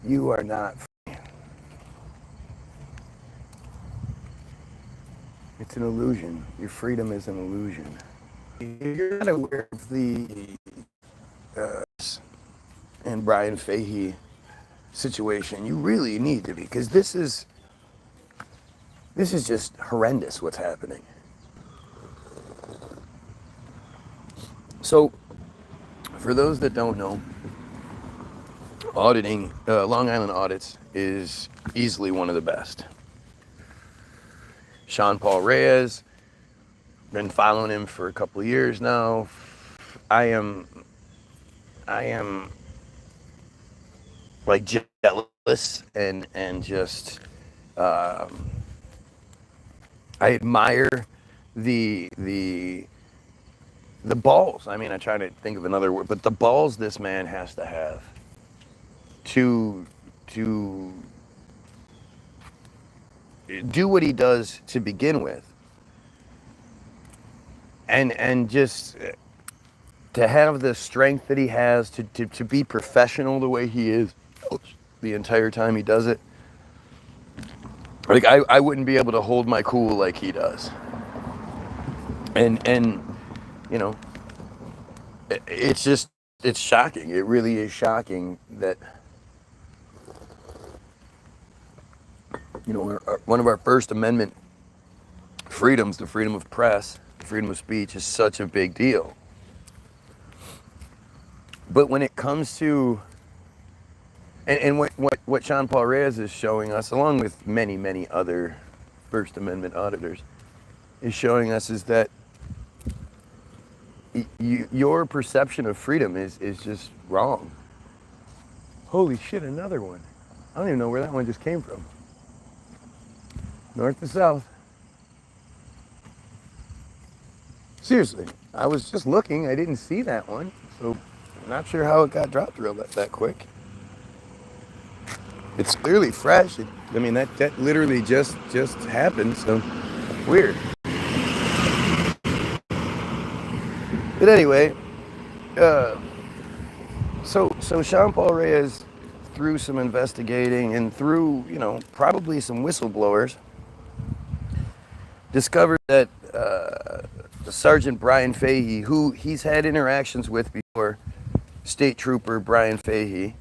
You are not free. It's an illusion. Your freedom is an illusion. If you're not aware of the and Brian Fahey situation, you really need to be, because this is just horrendous what's happening. So, for those that don't know, auditing, Long Island audits is easily one of the best. Sean Paul Reyes, been following him for a couple of years now. I am like jealous and just I admire the balls. I mean, I try to think of another word, but the balls this man has to have to do what he does to begin with, and just to have the strength that he has to be professional the way he is the entire time he does it. Like I wouldn't be able to hold my cool like he does. And you know, it's shocking. It really is shocking that, you know, one of our First Amendment freedoms, the freedom of press, the freedom of speech, is such a big deal. But when it comes to, and what Sean Paul Reyes is showing us, along with many, many other First Amendment auditors, is showing us is that your perception of freedom is just wrong. Holy shit, another one. I don't even know where that one just came from. North to south. Seriously, I was just looking. I didn't see that one. So I'm not sure how it got dropped real that quick. It's clearly fresh. I mean, that literally just happened. So weird. But anyway, so Sean Paul Reyes, through some investigating and through, you know, probably some whistleblowers, discovered that Sergeant Brian Fahey, who he's had interactions with before, State Trooper Brian Fahey,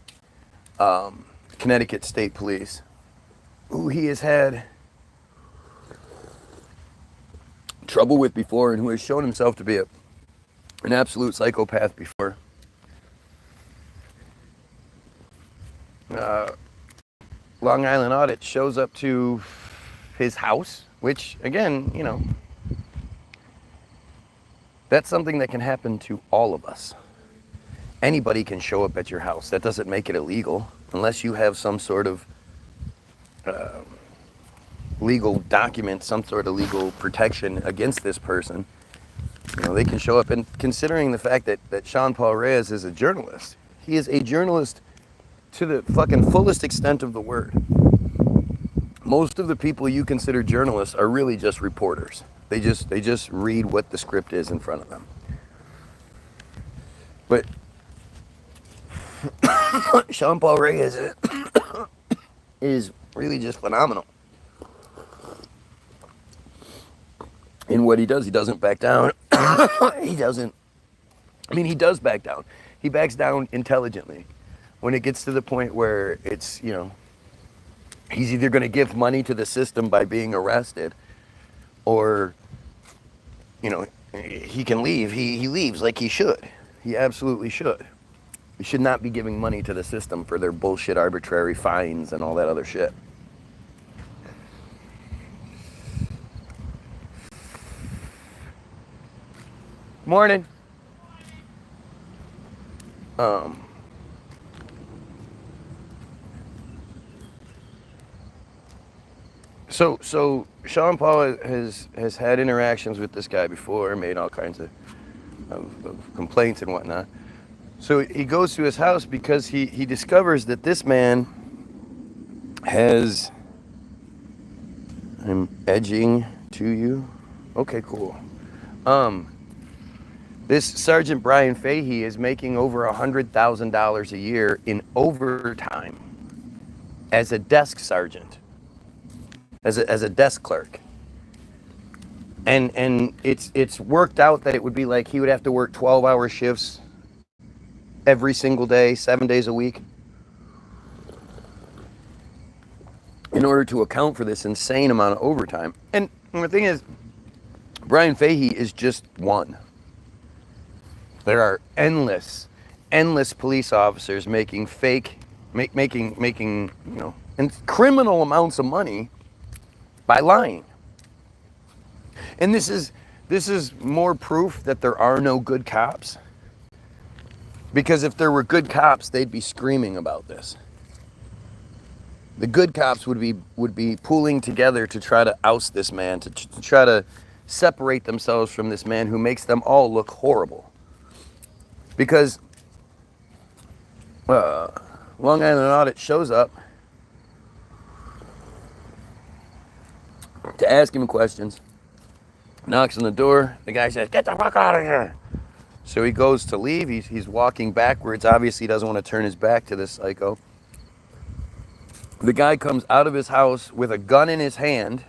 Connecticut State Police, who he has had trouble with before and who has shown himself to be an absolute psychopath before. Long Island Audit shows up to his house, which, again, you know, that's something that can happen to all of us. Anybody can show up at your house. That doesn't make it illegal, unless you have some sort of legal document, some sort of legal protection against this person. You know, they can show up. And considering the fact that Sean Paul Reyes is a journalist, he is a journalist to the fucking fullest extent of the word. Most of the people you consider journalists are really just reporters. They just read what the script is in front of them. But Sean Paul Reyes is really just phenomenal in what he does. He doesn't back down. He does back down. He backs down intelligently. When it gets to the point where it's, you know, he's either going to give money to the system by being arrested, or, you know, he can leave. He leaves like he should. He absolutely should. He should not be giving money to the system for their bullshit arbitrary fines and all that other shit. Morning. So Sean Paul has had interactions with this guy before, made all kinds of complaints and whatnot. So he goes to his house because he discovers that this man has... I'm edging to you. Okay, cool. This Sergeant Brian Fahey is making over $100,000 a year in overtime as a desk sergeant, as a desk clerk. And it's worked out that it would be like he would have to work 12-hour shifts every single day, 7 days a week, in order to account for this insane amount of overtime. And the thing is, Brian Fahey is just one. There are endless police officers making making criminal amounts of money by lying. And this is more proof that there are no good cops. Because if there were good cops, they'd be screaming about this. The good cops would be pooling together to try to oust this man, to try to separate themselves from this man who makes them all look horrible. Because Long Island Audit shows up to ask him questions, knocks on the door. The guy says, "Get the fuck out of here." So he goes to leave. He's walking backwards. Obviously, he doesn't want to turn his back to this psycho. The guy comes out of his house with a gun in his hand,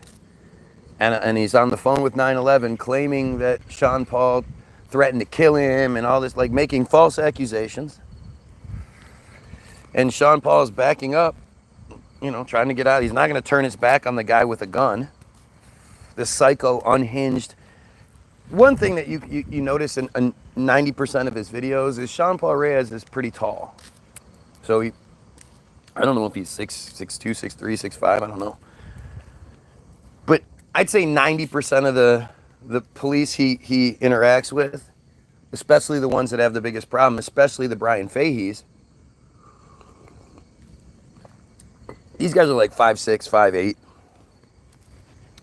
and he's on the phone with 9/11 claiming that Sean Paul threatened to kill him and all this, like making false accusations. And Sean Paul's backing up, trying to get out. He's not going to turn his back on the guy with a gun. This psycho, unhinged. One thing that you notice in 90% of his videos is Sean Paul Reyes is pretty tall. So I don't know if he's 6'2", 6'3", 6'5", I don't know. But I'd say 90% of the police he interacts with, especially the ones that have the biggest problem, especially the Brian Faheys, these guys are like 5'6", 5'8".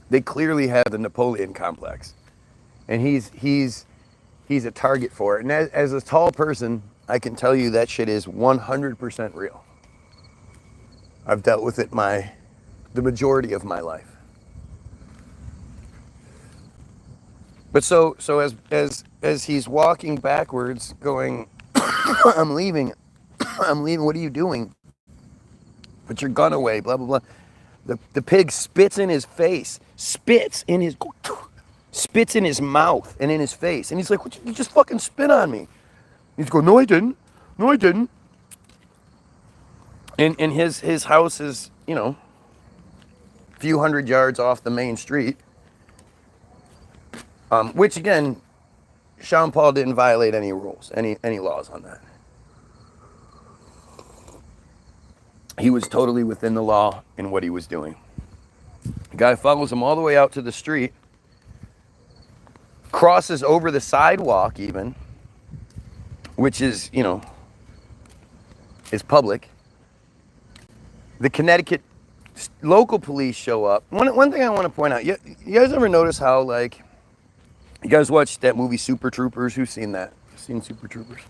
They clearly have the Napoleon complex. And he's a target for it. And as a tall person, I can tell you that shit is 100% real. I've dealt with it the majority of my life. But so as he's walking backwards, going, I'm leaving, what are you doing? Put your gun away, blah, blah, blah. The pig spits in his face, spits in his mouth and in his face. And he's like, "What, you just fucking spit on me." He's going, No, I didn't. And his house is, a few hundred yards off the main street. Which again, Sean Paul didn't violate any rules, any laws on that. He was totally within the law in what he was doing. The guy follows him all the way out to the street, crosses over the sidewalk even, which is, is public. The Connecticut local police show up. One thing I want to point out, you guys ever notice how, like, you guys watched that movie Super Troopers? Who's seen that? Seen Super Troopers?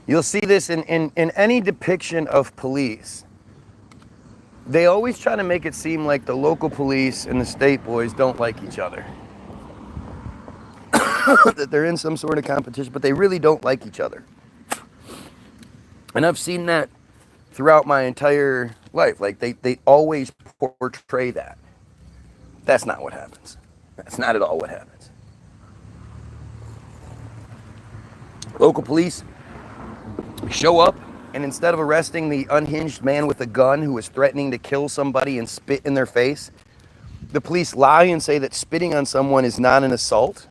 You'll see this in any depiction of police. They always try to make it seem like the local police and the state boys don't like each other. That they're in some sort of competition, but they really don't like each other. And I've seen that throughout my entire life. Like, they always portray that. That's not what happens. That's not at all what happens. Local police show up, and instead of arresting the unhinged man with a gun who was threatening to kill somebody and spit in their face, the police lie and say that spitting on someone is not an assault.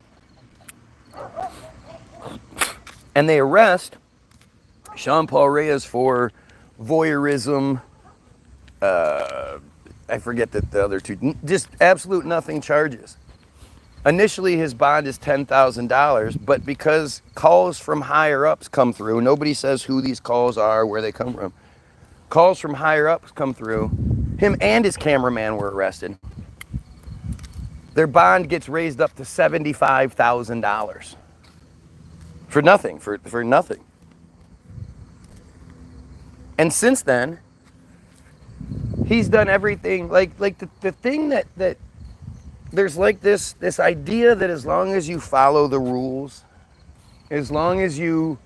And they arrest Sean Paul Reyes for voyeurism, I forget the other two, just absolute nothing charges. Initially, his bond is $10,000, but because calls from higher ups come through, nobody says who these calls are, where they come from. Calls from higher ups come through. Him and his cameraman were arrested. Their bond gets raised up to $75,000 for nothing, for nothing. And since then, he's done everything. Like the thing that there's like this idea that as long as you follow the rules, as long as you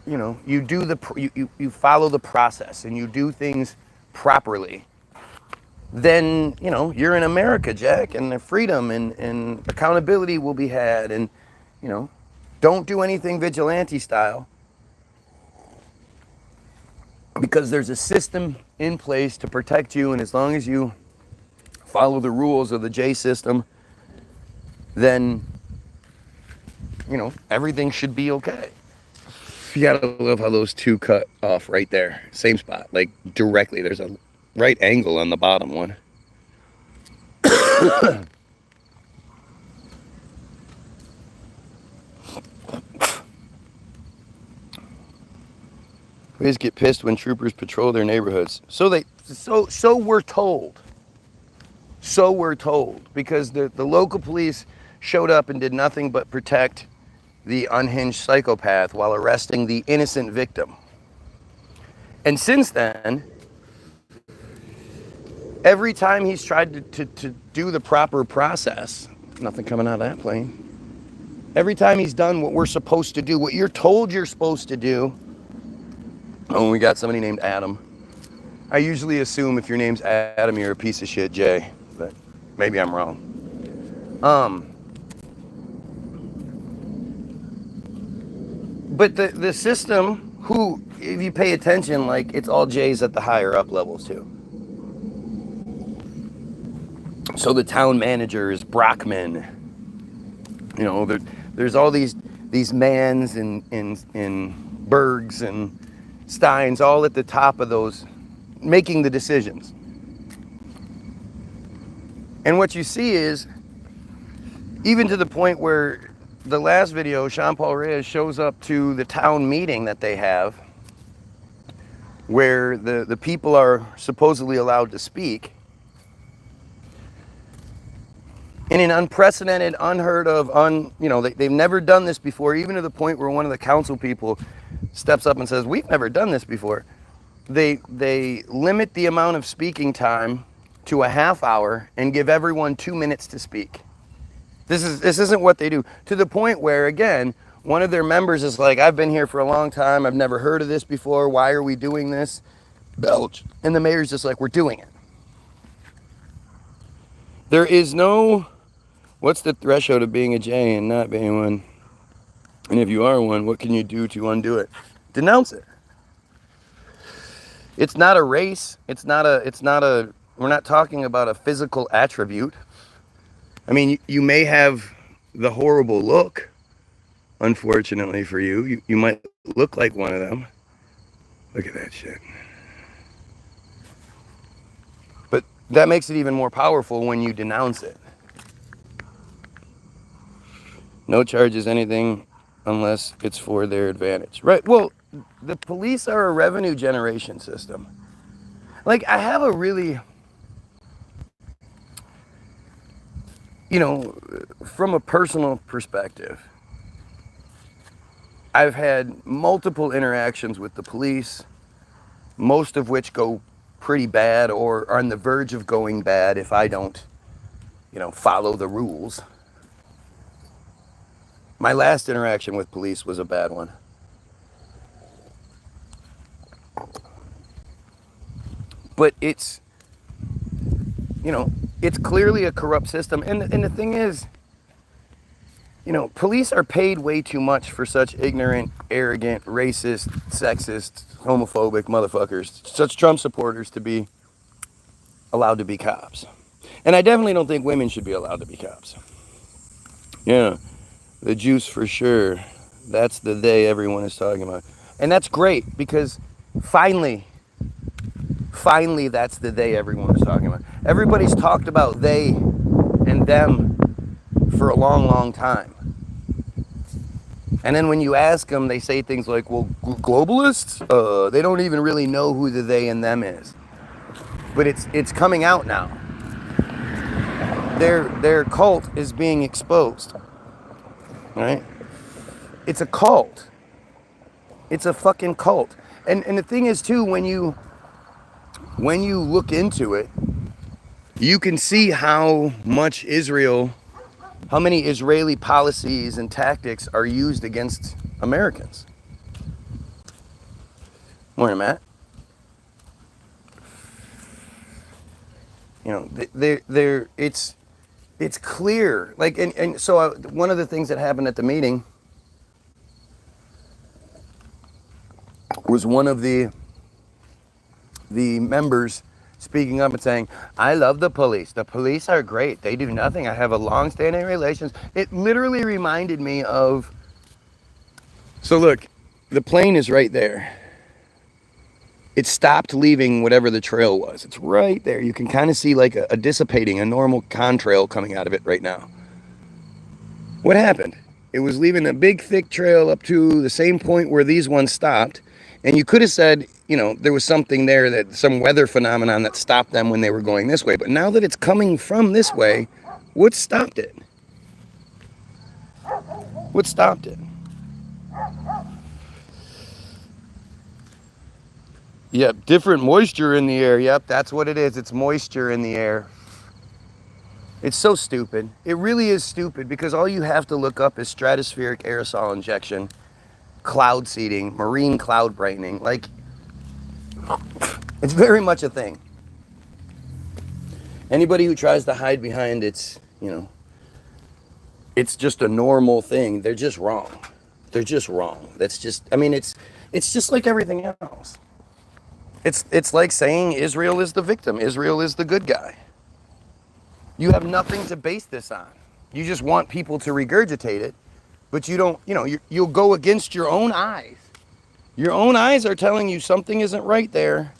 you do you follow the process and you do things properly, then you're in America, Jack, and the freedom and accountability will be had, and don't do anything vigilante style, because there's a system in place to protect you, and as long as you follow the rules of the J system, then everything should be okay. You gotta love how those two cut off right there, same spot, like directly. There's a right angle on the bottom one. We just get pissed when troopers patrol their neighborhoods. So we're told. So we're told, because the local police showed up and did nothing but protect the unhinged psychopath while arresting the innocent victim. And since then, every time he's tried to do the proper process, nothing coming out of that plane. Every time he's done what we're supposed to do, what you're told you're supposed to do. Oh, we got somebody named Adam. I usually assume if your name's Adam, you're a piece of shit, Jay. But maybe I'm wrong. But the system, who, if you pay attention, like, it's all J's at the higher up levels too. So the town manager is Brockman. There's all these Mans and Bergs and Steins all at the top of those, making the decisions. And what you see is, even to the point where the last video, Sean Paul Reyes shows up to the town meeting that they have, where the people are supposedly allowed to speak, in an unprecedented, unheard of, they've never done this before, even to the point where one of the council people steps up and says, we've never done this before. They limit the amount of speaking time to a half hour and give everyone 2 minutes to speak. This isn't what they do. To the point where, again, one of their members is like, I've been here for a long time, I've never heard of this before, why are we doing this? Belch. And the mayor's just like, we're doing it. There is no, what's the threshold of being a J and not being one? And if you are one, what can you do to undo it? Denounce it. It's not a race. We're not talking about a physical attribute. I mean, you may have the horrible look, unfortunately for you. You might look like one of them. Look at that shit. But that makes it even more powerful when you denounce it. No charges, anything, unless it's for their advantage. Right, well, the police are a revenue generation system. Like, I have a really, from a personal perspective, I've had multiple interactions with the police, most of which go pretty bad or are on the verge of going bad if I don't, follow the rules. My last interaction with police was a bad one. But it's clearly a corrupt system. And the thing is, police are paid way too much for such ignorant, arrogant, racist, sexist, homophobic motherfuckers, such Trump supporters, to be allowed to be cops. And I definitely don't think women should be allowed to be cops. Yeah, the juice for sure. That's the they everyone is talking about. And that's great, because finally, that's the they everyone is talking about. Everybody's talked about they and them for a long, long time. And then when you ask them, they say things like, well, globalists? They don't even really know who the they and them is. But it's coming out now. Their cult is being exposed. Right? It's a cult. It's a fucking cult. And the thing is, too, when you look into it, you can see how many Israeli policies and tactics are used against Americans. Morning, Matt. You know, it's clear. Like, and so one of the things that happened at the meeting was one of the members speaking up and saying, I love the police. The police are great. They do nothing. I have a long-standing relations. It literally reminded me of, so look, the plane is right there. It stopped leaving whatever the trail was. It's right there. You can kind of see like a dissipating, a normal contrail coming out of it right now. What happened? It was leaving a big thick trail up to the same point where these ones stopped. And you could have said, you know, there was something there, that some weather phenomenon that stopped them when they were going this way. But now that it's coming from this way, what stopped it? What stopped it? Yep, different moisture in the air. Yep, that's what it is. It's moisture in the air. It's so stupid. It really is stupid, because all you have to look up is stratospheric aerosol injection, cloud seeding, marine cloud brightening. Like, it's very much a thing. Anybody who tries to hide behind it's, you know, it's just a normal thing, they're just wrong. They're just wrong. That's just, I mean, it's just like everything else. It's like saying Israel is the victim, Israel is the good guy. You have nothing to base this on. You just want people to regurgitate it, but you don't, you know, you'll go against your own eyes. Your own eyes are telling you something isn't right there.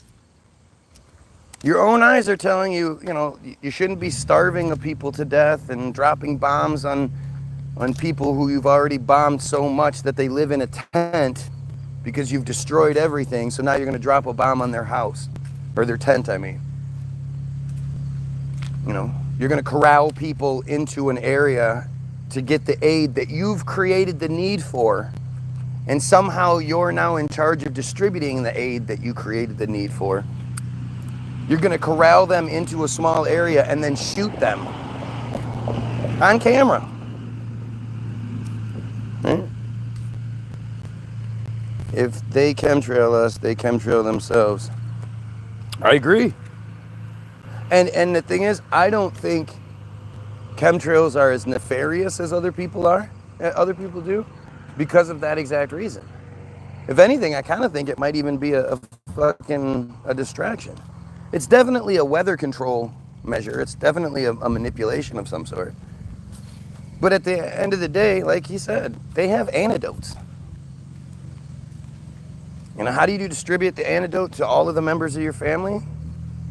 Your own eyes are telling you, you know, you shouldn't be starving the people to death and dropping bombs on people who you've already bombed so much that they live in a tent because you've destroyed everything. So now you're going to drop a bomb on their house, or their tent, I mean. You know, you're going to corral people into an area to get the aid that you've created the need for. And somehow you're now in charge of distributing the aid that you created the need for. You're going to corral them into a small area and then shoot them on camera. Right? If they chemtrail us, they chemtrail themselves. I agree. And the thing is, I don't think chemtrails are as nefarious as other people do, because of that exact reason. If anything, I kind of think it might even be a distraction. It's definitely a weather control measure. It's definitely a manipulation of some sort. But at the end of the day, like he said, they have antidotes. You know, how do you distribute the antidote to all of the members of your family?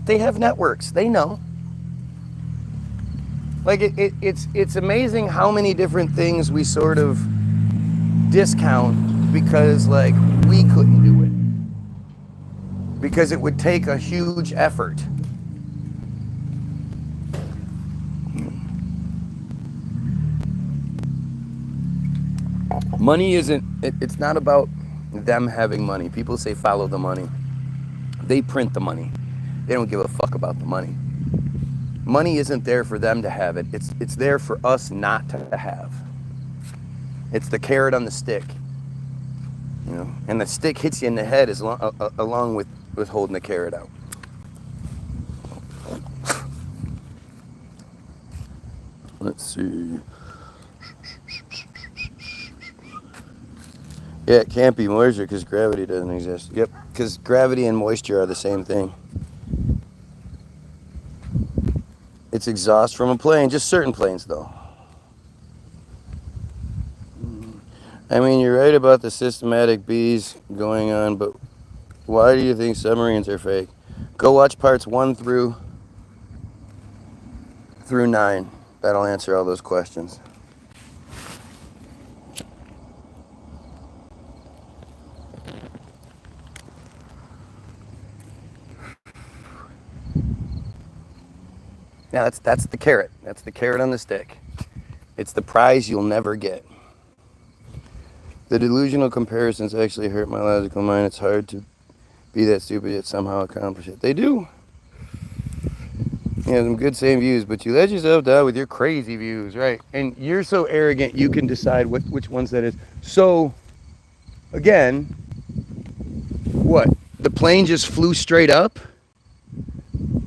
They have networks. They know. Like, it's amazing how many different things we sort of discount because, like, we couldn't do it. Because it would take a huge effort. Money isn't, it's not about them having money. People say follow the money. They print the money. They don't give a fuck about the money. Money isn't there for them to have it. It's there for us not to have. It's the carrot on the stick. You know, and the stick hits you in the head along with holding the carrot out. Let's see. Yeah, it can't be moisture because gravity doesn't exist. Yep, because gravity and moisture are the same thing. It's exhaust from a plane, just certain planes though. I mean, you're right about the systematic bees going on, but why do you think submarines are fake? Go watch parts 1 through 9. That'll answer all those questions. Now that's the carrot. That's the carrot on the stick. It's the prize you'll never get. The delusional comparisons actually hurt my logical mind. It's hard to be that stupid yet somehow accomplish it. They do. You have some good same views, but you let yourself die with your crazy views, right? And you're so arrogant you can decide which ones that is. So, again, what? the plane just flew straight up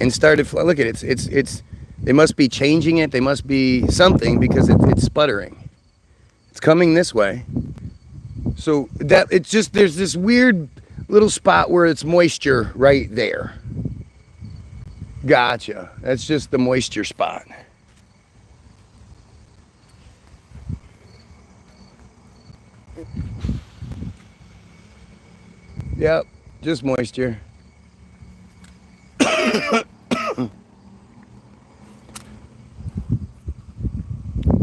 and started flying. Look at it. It's they must be changing it. They must be something because it's sputtering. It's coming this way. So that it's just, there's this weird little spot where it's moisture right there. Gotcha. That's just the moisture spot. Yep, just moisture.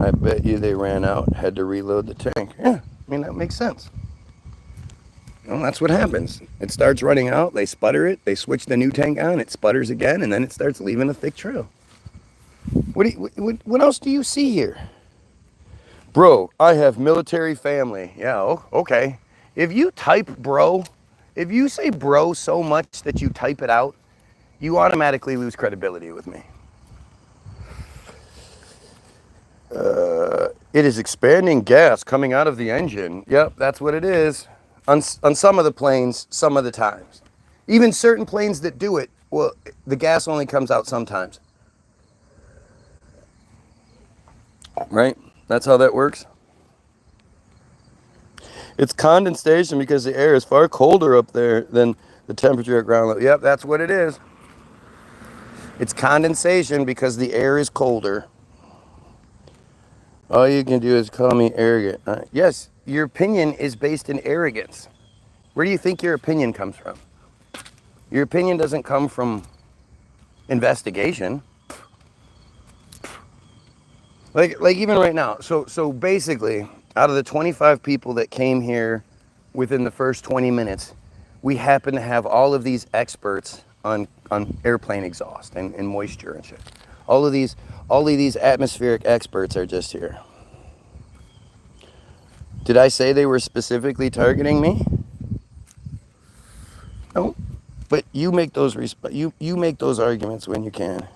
I bet you they ran out, had to reload the tank. Yeah, I mean, that makes sense. Well, that's what happens. It starts running out, they sputter it, they switch the new tank on, it sputters again, and then it starts leaving a thick trail. What else do you see here? Bro, I have military family. Yeah, okay. If you type bro, if you say bro so much that you type it out, you automatically lose credibility with me. It is expanding gas coming out of the engine. Yep, that's what it is. On some of the planes, some of the times. Even certain planes that do it, well, the gas only comes out sometimes. Right? That's how that works. It's condensation because the air is far colder up there than the temperature at ground level. Yep, that's what it is. It's condensation because the air is colder. All you can do is call me arrogant. Yes, your opinion is based in arrogance. Where do you think your opinion comes from? Your opinion doesn't come from investigation. Like even right now. So basically, out of the 25 people that came here within the first 20 minutes, we happen to have all of these experts on airplane exhaust and moisture and shit. All of these atmospheric experts are just here. Did I say they were specifically targeting me? No. But you make those you make those arguments when you can.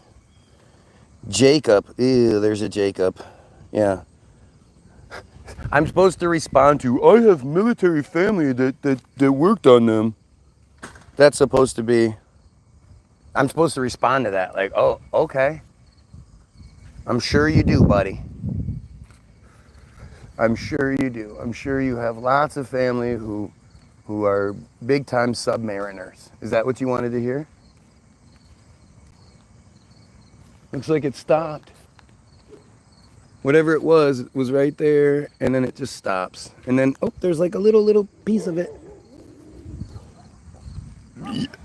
Jacob, ew, there's a Jacob. Yeah. I'm supposed to respond to, I have military family that worked on them. That's supposed to be, I'm supposed to respond to that. Like, oh, okay. I'm sure you do, buddy. I'm sure you do. I'm sure you have lots of family who are big time submariners. Is that what you wanted to hear? Looks like it stopped. Whatever it was right there, and then it just stops. And then, oh, there's like a little piece of it.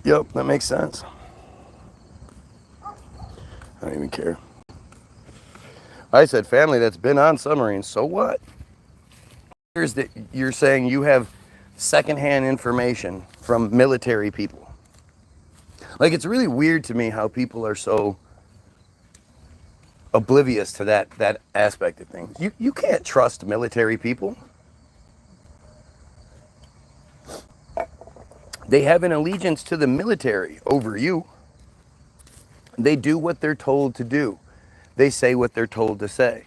Yep, that makes sense. I don't even care. I said family that's been on submarines, so what? Here's that you're saying you have secondhand information from military people. Like, it's really weird to me how people are so oblivious to that aspect of things. You can't trust military people. They have an allegiance to the military over you. They do what they're told to do. They say what they're told to say.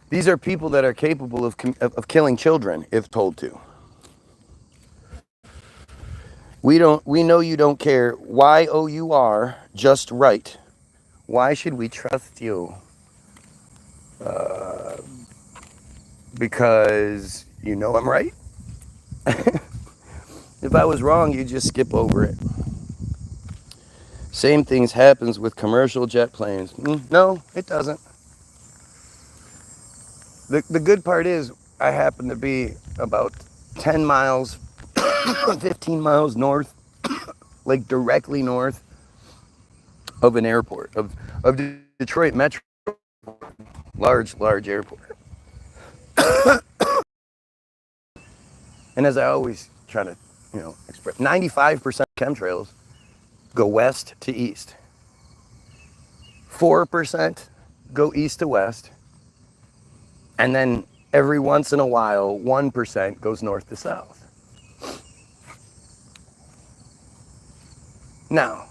These are people that are capable of killing children if told to. We know you don't care. YOUR, just right. Why should we trust you? Because you know I'm right. If I was wrong, you just skip over it. Same things happens with commercial jet planes. No, it doesn't. The good part is I happen to be about 10 miles, 15 miles north, like directly north of an airport, of Detroit Metro, large airport. And as I always try to, express, 95% chemtrails go west to east. 4% go east to west. And then every once in a while, 1% goes north to south. Now,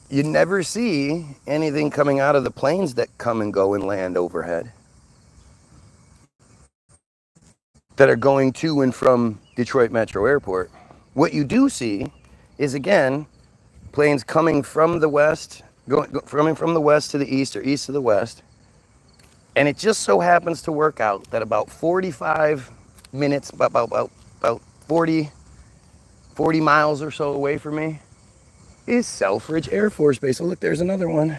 you never see anything coming out of the planes that come and go and land overhead, that are going to and from Detroit Metro Airport. What you do see is, again, planes coming from the west, coming from the west to the east or east to the west. And it just so happens to work out that about 45 minutes, about 40 miles or so away from me is Selfridge Air Force Base. Oh, look, there's another one.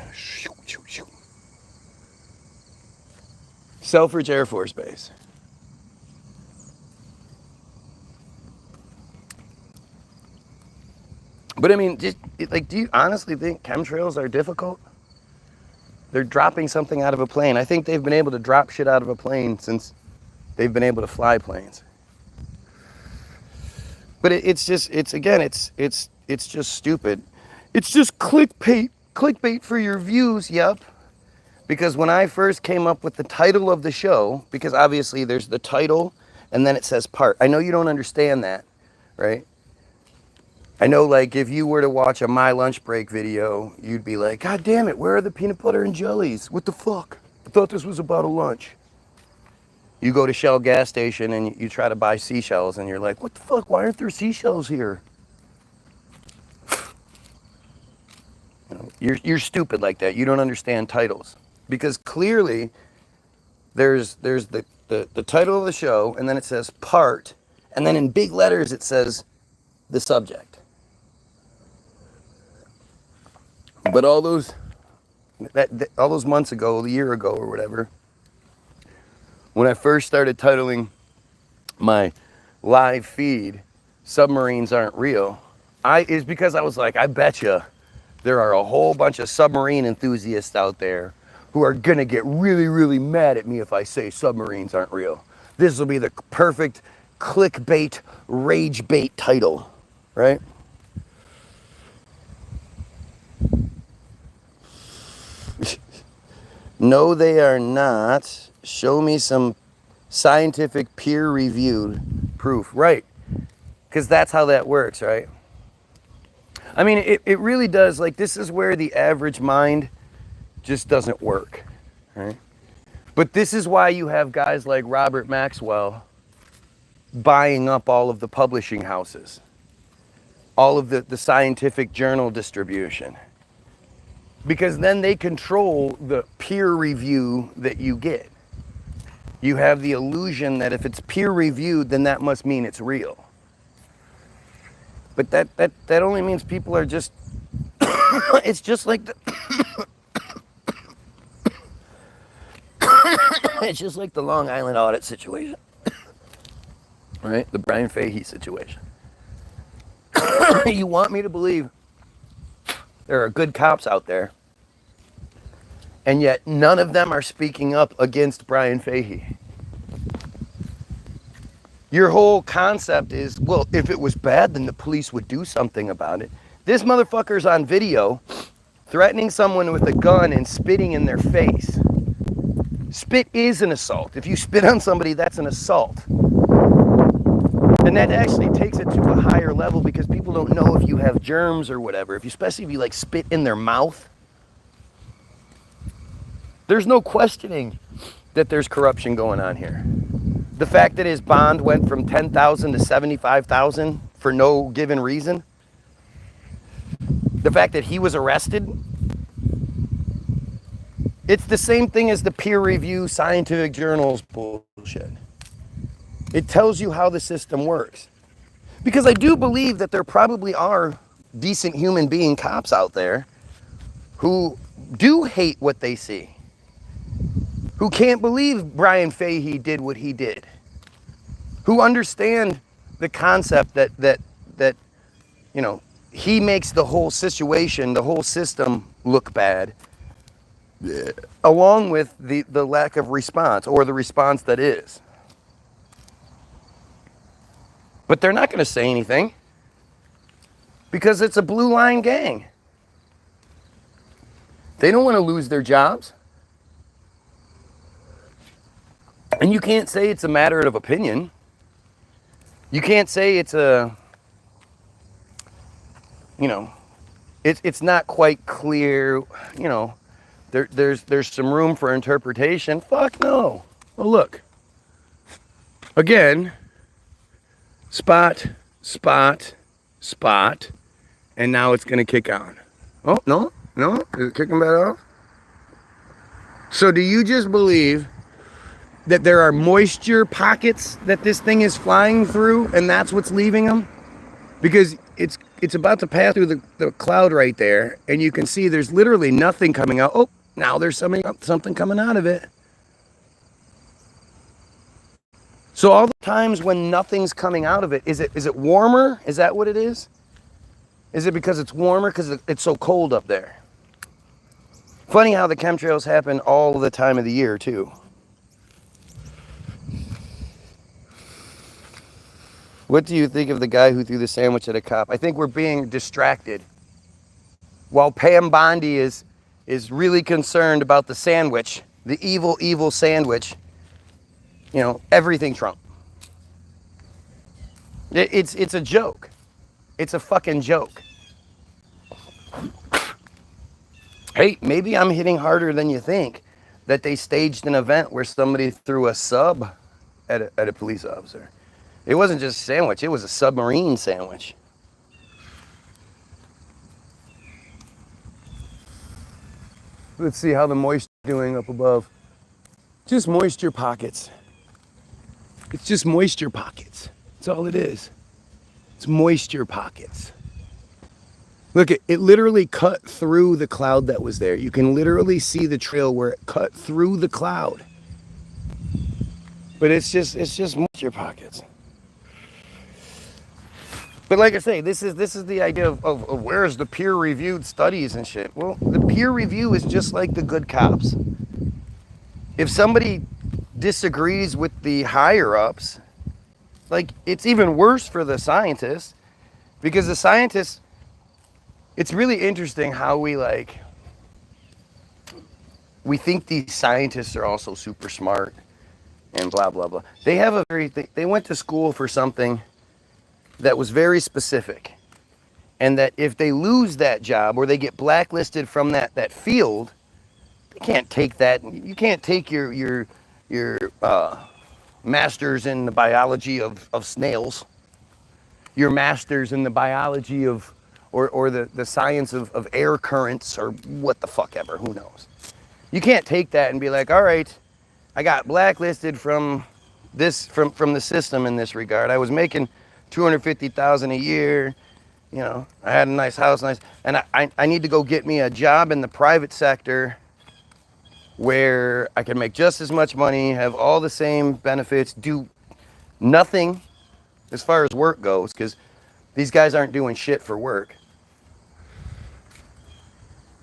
Selfridge Air Force Base. But I mean, just like, do you honestly think chemtrails are difficult? They're dropping something out of a plane. I think they've been able to drop shit out of a plane since they've been able to fly planes. But it's just stupid. It's just clickbait for your views, yep. Because when I first came up with the title of the show, because obviously there's the title and then it says part. I know you don't understand that, right? I know, like, if you were to watch a My Lunch Break video, you'd be like, God damn it, where are the peanut butter and jellies? What the fuck? I thought this was about a lunch. You go to Shell gas station and you try to buy seashells and you're like, what the fuck? Why aren't there seashells here? You're stupid like that. You don't understand titles. Because clearly there's the title of the show, and then it says part, and then in big letters it says the subject. But all those months ago, a year ago or whatever, when I first started titling my live feed, Submarines Aren't Real, is because I was like, I betcha there are a whole bunch of submarine enthusiasts out there who are gonna get really, really mad at me if I say submarines aren't real. This will be the perfect clickbait, rage bait title, right? No, they are not. Show me some scientific peer-reviewed proof. Right, because that's how that works, right? I mean, it really does. Like, this is where the average mind just doesn't work, right? But this is why you have guys like Robert Maxwell buying up all of the publishing houses, all of the scientific journal distribution. Because then they control the peer review that you get. You have the illusion that if it's peer reviewed, then that must mean it's real. But that only means people are just, it's just like it's just like the Long Island audit situation, right? The Brian Fahey situation. You want me to believe there are good cops out there, and yet none of them are speaking up against Brian Fahey. Your whole concept is, well, if it was bad, then the police would do something about it. This motherfucker's on video threatening someone with a gun and spitting in their face. Spit is an assault. If you spit on somebody, that's an assault. And that actually takes it to a higher level because people don't know if you have germs or whatever. Especially if you like spit in their mouth. There's no questioning that there's corruption going on here. The fact that his bond went from $10,000 to $75,000 for no given reason. The fact that he was arrested. It's the same thing as the peer review scientific journals bullshit. It tells you how the system works. Because I do believe that there probably are decent human being cops out there who do hate what they see. Who can't believe Brian Fahey did what he did. Who understand the concept that you know, he makes the whole situation, the whole system look bad. Yeah. Along with the lack of response, or the response that is. But they're not going to say anything because it's a blue line gang. They don't want to lose their jobs. And you can't say it's a matter of opinion. You can't say it's a, you know, it's not quite clear, you know, there's some room for interpretation. Fuck no. Well, look. Again, spot, and now it's going to kick on. Oh, no, is it kicking back off? So do you just believe that there are moisture pockets that this thing is flying through, and that's what's leaving them? Because it's about to pass through the cloud right there, and you can see there's literally nothing coming out. Oh, now there's something coming out of it. So all the times when nothing's coming out of it, is it warmer? Is that what it is? Is it because it's warmer because it's so cold up there? Funny how the chemtrails happen all the time of the year too. What do you think of the guy who threw the sandwich at a cop? I think we're being distracted. While Pam Bondi is really concerned about the sandwich, the evil sandwich, you know, everything Trump. It's a joke. It's a fucking joke. Hey, maybe I'm hitting harder than you think. That they staged an event where somebody threw a sub at a police officer. It wasn't just a sandwich, it was a submarine sandwich. Let's see how the moisture is doing up above. Just moisture pockets. It's just moisture pockets. That's all it is. It's moisture pockets. Look, it literally cut through the cloud that was there. You can literally see the trail where it cut through the cloud. But it's just moisture pockets. But like I say, this is the idea of where's the peer-reviewed studies and shit. Well, the peer review is just like the good cops. If somebody disagrees with the higher-ups, like, it's even worse for the scientists, because the scientists, it's really interesting how we think these scientists are also super smart and blah, blah, blah. They went to school for something that was very specific, and that if they lose that job or they get blacklisted from that field, they can't take that. You can't take your master's in the biology of snails, your master's in the biology of, or the science of air currents, or what the fuck ever, who knows. You can't take that and be like, all right, I got blacklisted from the system in this regard. I was making $250,000 a year, you know, I had a nice house, and I need to go get me a job in the private sector where I can make just as much money, have all the same benefits, do nothing as far as work goes, because these guys aren't doing shit for work.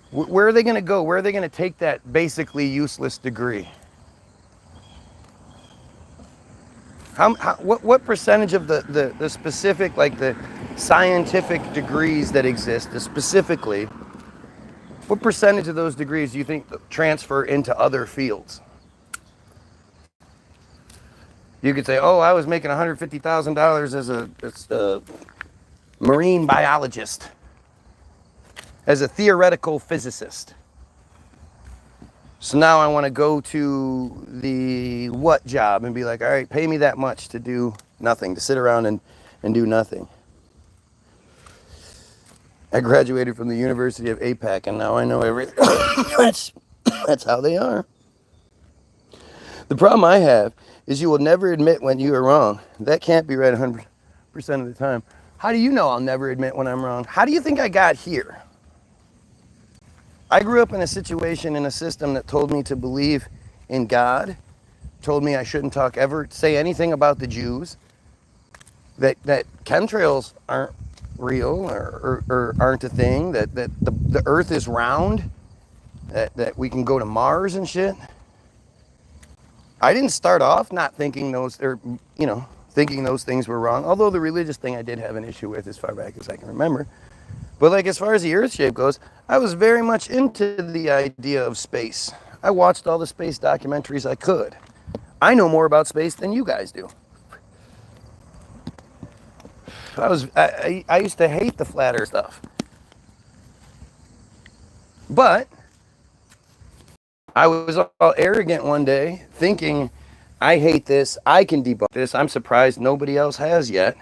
Where are they going to go? Where are they going to take that basically useless degree? What percentage of the specific, like the scientific degrees that exist, specifically, what percentage of those degrees do you think transfer into other fields? You could say, oh, I was making $150,000 as a marine biologist, as a theoretical physicist. So now I want to go to the what job and be like, all right, pay me that much to do nothing, to sit around and do nothing. I graduated from the University of APAC, and now I know everything. That's how they are. The problem I have is you will never admit when you are wrong. That can't be right 100% of the time. How do you know I'll never admit when I'm wrong? How do you think I got here? I grew up in a situation, in a system that told me to believe in God, told me I shouldn't ever say anything about the Jews, that chemtrails aren't real or aren't a thing, that the earth is round, that we can go to Mars and shit. I didn't start off not thinking thinking those things were wrong, although the religious thing I did have an issue with as far back as I can remember. But like, as far as the earth shape goes, I was very much into the idea of space. I watched all the space documentaries I could. I know more about space than you guys do. I used to hate the flat earth stuff. But I was all arrogant one day, thinking, I hate this, I can debunk this, I'm surprised nobody else has yet.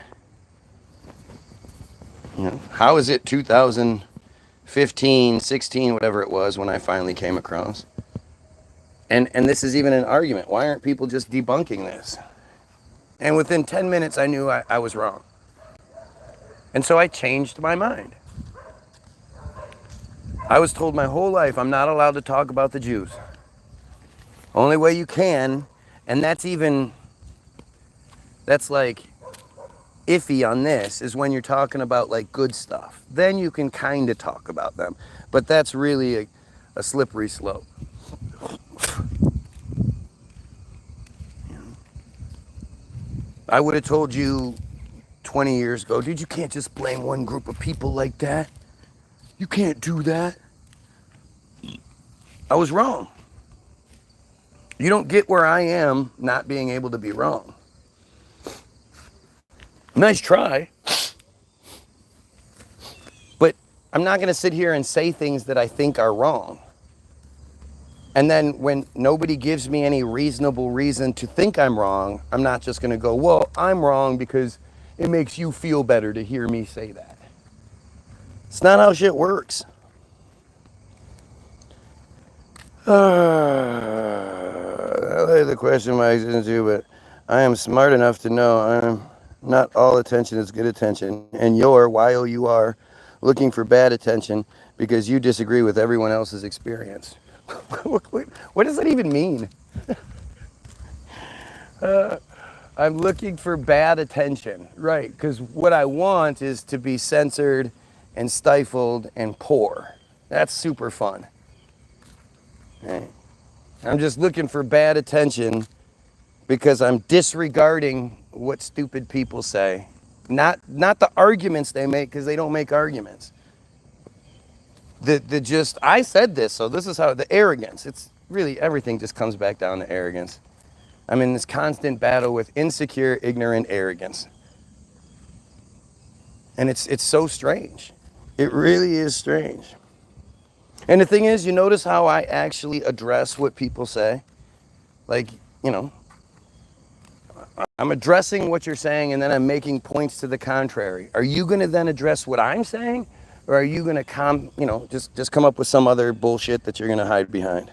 You know, how is it 2015, 16, whatever it was when I finally came across? And this is even an argument. Why aren't people just debunking this? And within 10 minutes, I knew I was wrong. And so I changed my mind. I was told my whole life I'm not allowed to talk about the Jews. Only way you can, and that's like iffy on this, is when you're talking about like good stuff. Then you can kind of talk about them. But that's really a slippery slope. I would have told you 20 years ago, dude, you can't just blame one group of people like that. You can't do that. I was wrong. You don't get where I am not being able to be wrong. Nice try. But I'm not going to sit here and say things that I think are wrong. And then when nobody gives me any reasonable reason to think I'm wrong, I'm not just going to go, well, I'm wrong because it makes you feel better to hear me say that. It's not how shit works. I like the question my existence too, but I am smart enough to know I'm not all attention is good attention. And you're, Y-O-U-R, looking for bad attention because you disagree with everyone else's experience. What does that even mean? I'm looking for bad attention. Right, because what I want is to be censored and stifled and poor. That's super fun. Right. I'm just looking for bad attention because I'm disregarding what stupid people say. Not the arguments they make, because they don't make arguments. I said this, so this is how, the arrogance. It's really, everything just comes back down to arrogance. I'm in this constant battle with insecure, ignorant arrogance. And it's so strange. It really is strange. And the thing is, you notice how I actually address what people say? Like, you know, I'm addressing what you're saying and then I'm making points to the contrary. Are you going to then address what I'm saying? Or are you going to just come up with some other bullshit that you're going to hide behind?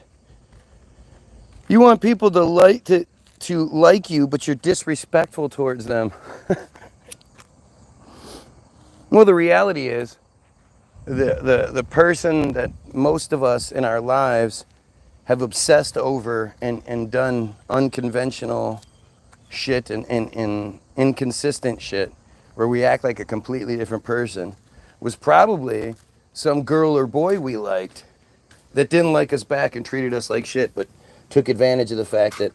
You want people to like you, but you're disrespectful towards them. Well, the reality is, the person that most of us in our lives have obsessed over and done unconventional shit and inconsistent shit where we act like a completely different person was probably some girl or boy we liked that didn't like us back and treated us like shit, but took advantage of the fact that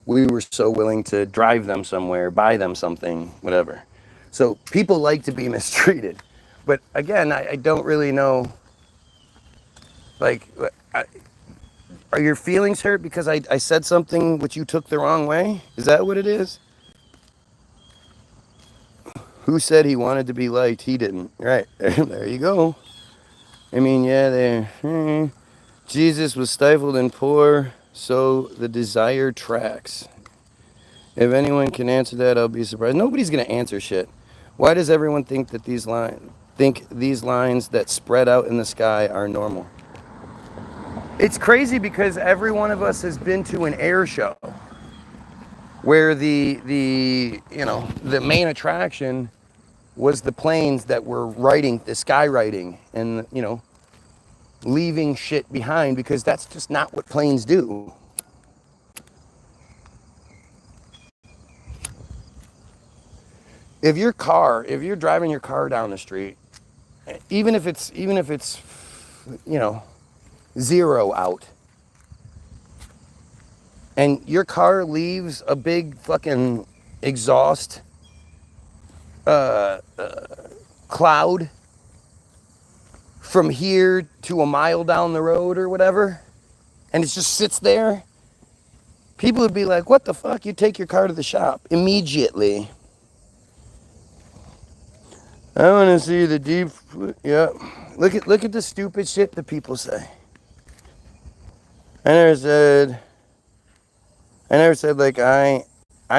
we were so willing to drive them somewhere, buy them something, whatever. So people like to be mistreated. But again, I don't really know, like, are your feelings hurt because I said something which you took the wrong way? Is that what it is? Who said he wanted to be liked? He didn't. Right, there you go. I mean, yeah, Jesus was stifled and poor, so the desire tracks. If anyone can answer that, I'll be surprised. Nobody's going to answer shit. Why does everyone think that these lines that spread out in the sky are normal? It's crazy because every one of us has been to an air show where the main attraction was the planes that were skywriting and, leaving shit behind, because that's just not what planes do. If you're driving your car down the street, even if it's 0 out, and your car leaves a big fucking exhaust cloud from here to a mile down the road or whatever, and it just sits there, people would be like, what the fuck? You take your car to the shop immediately. I want to see the deep, yeah. Look at the stupid shit that people say. I never said like, I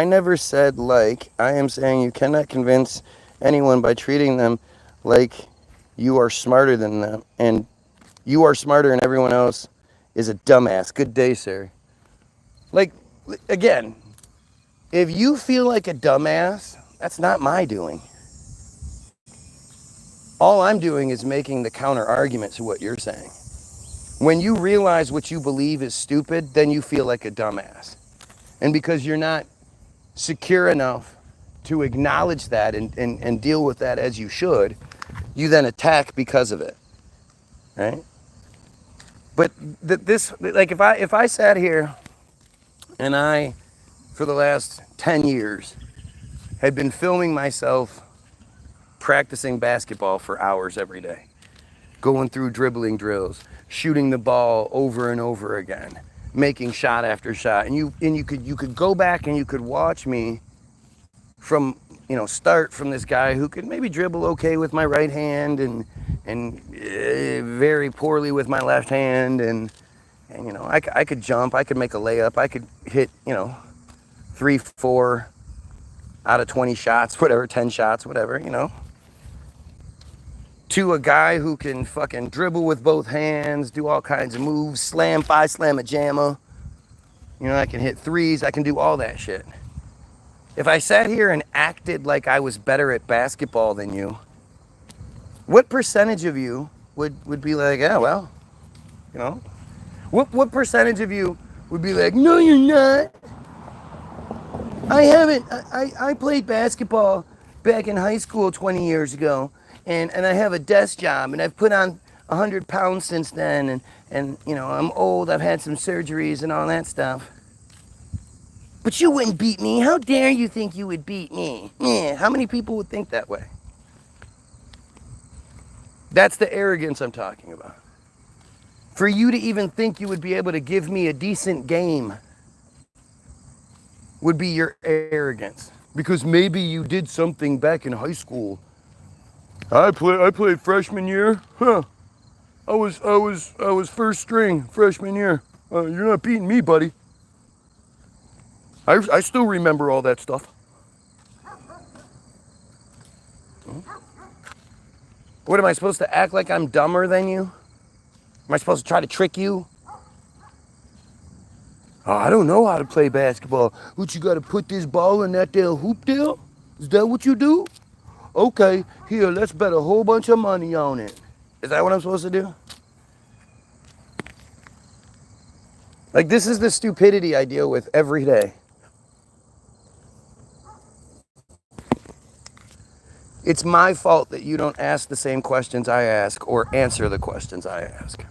never said like, I am saying you cannot convince anyone by treating them like you are smarter than them, and you are smarter and everyone else is a dumbass. Good day, sir. Like, again, if you feel like a dumbass, that's not my doing. All I'm doing is making the counter argument to what you're saying. When you realize what you believe is stupid, then you feel like a dumbass. And because you're not secure enough to acknowledge that and deal with that as you should, you then attack because of it, right? But like if I sat here and I, for the last 10 years, had been filming myself practicing basketball for hours every day, going through dribbling drills, shooting the ball over and over again, making shot after shot, and you could go back and you could watch me from, start from this guy who could maybe dribble okay with my right hand and very poorly with my left hand, and I could jump, I could make a layup, I could hit 3, 4 out of 20 shots, whatever, 10 shots, whatever, to a guy who can fucking dribble with both hands, do all kinds of moves, slam a jammer. I can hit threes, I can do all that shit. If I sat here and acted like I was better at basketball than you, what percentage of you would be like, yeah, well, what percentage of you would be like, no, you're not. I haven't. I played basketball back in high school 20 years ago, and I have a desk job, and I've put on 100 pounds since then, and I'm old, I've had some surgeries and all that stuff. But you wouldn't beat me. How dare you think you would beat me? Yeah, how many people would think that way? That's the arrogance I'm talking about. For you to even think you would be able to give me a decent game would be your arrogance. Because maybe you did something back in high school. I played freshman year. Huh. I was first string freshman year. You're not beating me, buddy. I still remember all that stuff. What, am I supposed to act like I'm dumber than you? Am I supposed to try to trick you? Oh, I don't know how to play basketball. What, you gotta put this ball in that there hoop there? Is that what you do? Okay, here, let's bet a whole bunch of money on it. Is that what I'm supposed to do? Like, this is the stupidity I deal with every day. It's my fault that you don't ask the same questions I ask or answer the questions I ask.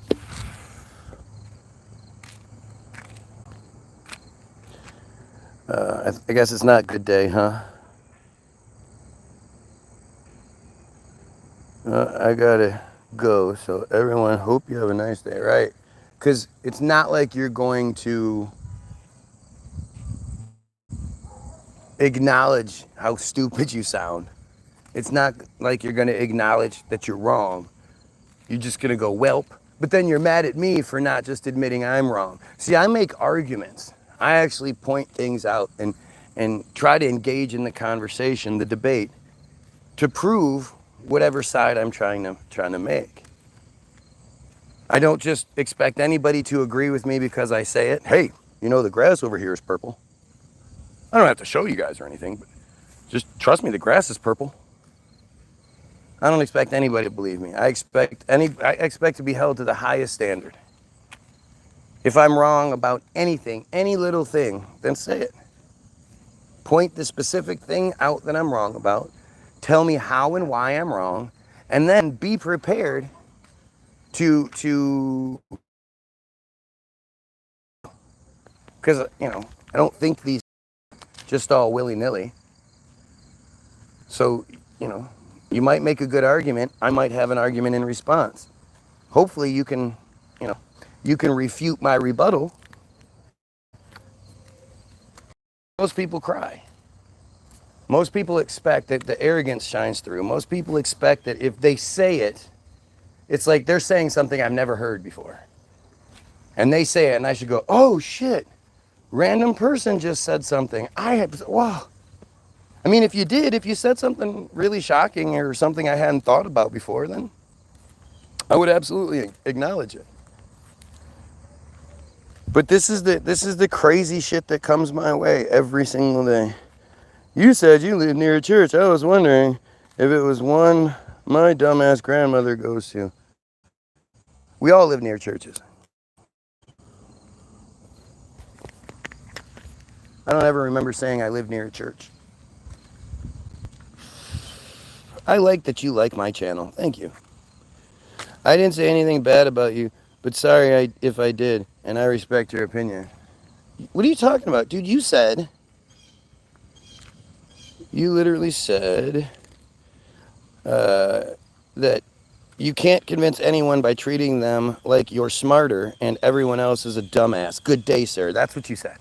I guess it's not a good day, huh? I gotta go, so everyone, hope you have a nice day, right? Because it's not like you're going to acknowledge how stupid you sound. It's not like you're going to acknowledge that you're wrong. You're just going to go, welp. But then you're mad at me for not just admitting I'm wrong. See, I make arguments. I actually point things out and try to engage in the conversation, the debate, to prove whatever side I'm trying to make. I don't just expect anybody to agree with me because I say it. Hey, the grass over here is purple. I don't have to show you guys or anything, but just trust me, the grass is purple. I don't expect anybody to believe me. I expect to be held to the highest standard. If I'm wrong about anything, any little thing, then say it. Point the specific thing out that I'm wrong about. Tell me how and why I'm wrong, and then be prepared to because I don't think these just all willy-nilly. So, you might make a good argument. I might have an argument in response. Hopefully you can refute my rebuttal. Most people cry. Most people expect that the arrogance shines through. Most people expect that if they say it, it's like they're saying something I've never heard before. And they say it and I should go, oh shit, random person just said something. Wow. I mean, if you said something really shocking or something I hadn't thought about before, then I would absolutely acknowledge it. But this is the crazy shit that comes my way every single day. You said you live near a church. I was wondering if it was one my dumbass grandmother goes to. We all live near churches. I don't ever remember saying I live near a church. I like that you like my channel. Thank you. I didn't say anything bad about you, but sorry if I did, and I respect your opinion. What are you talking about? Dude, you literally said that you can't convince anyone by treating them like you're smarter and everyone else is a dumbass. Good day, sir. That's what you said.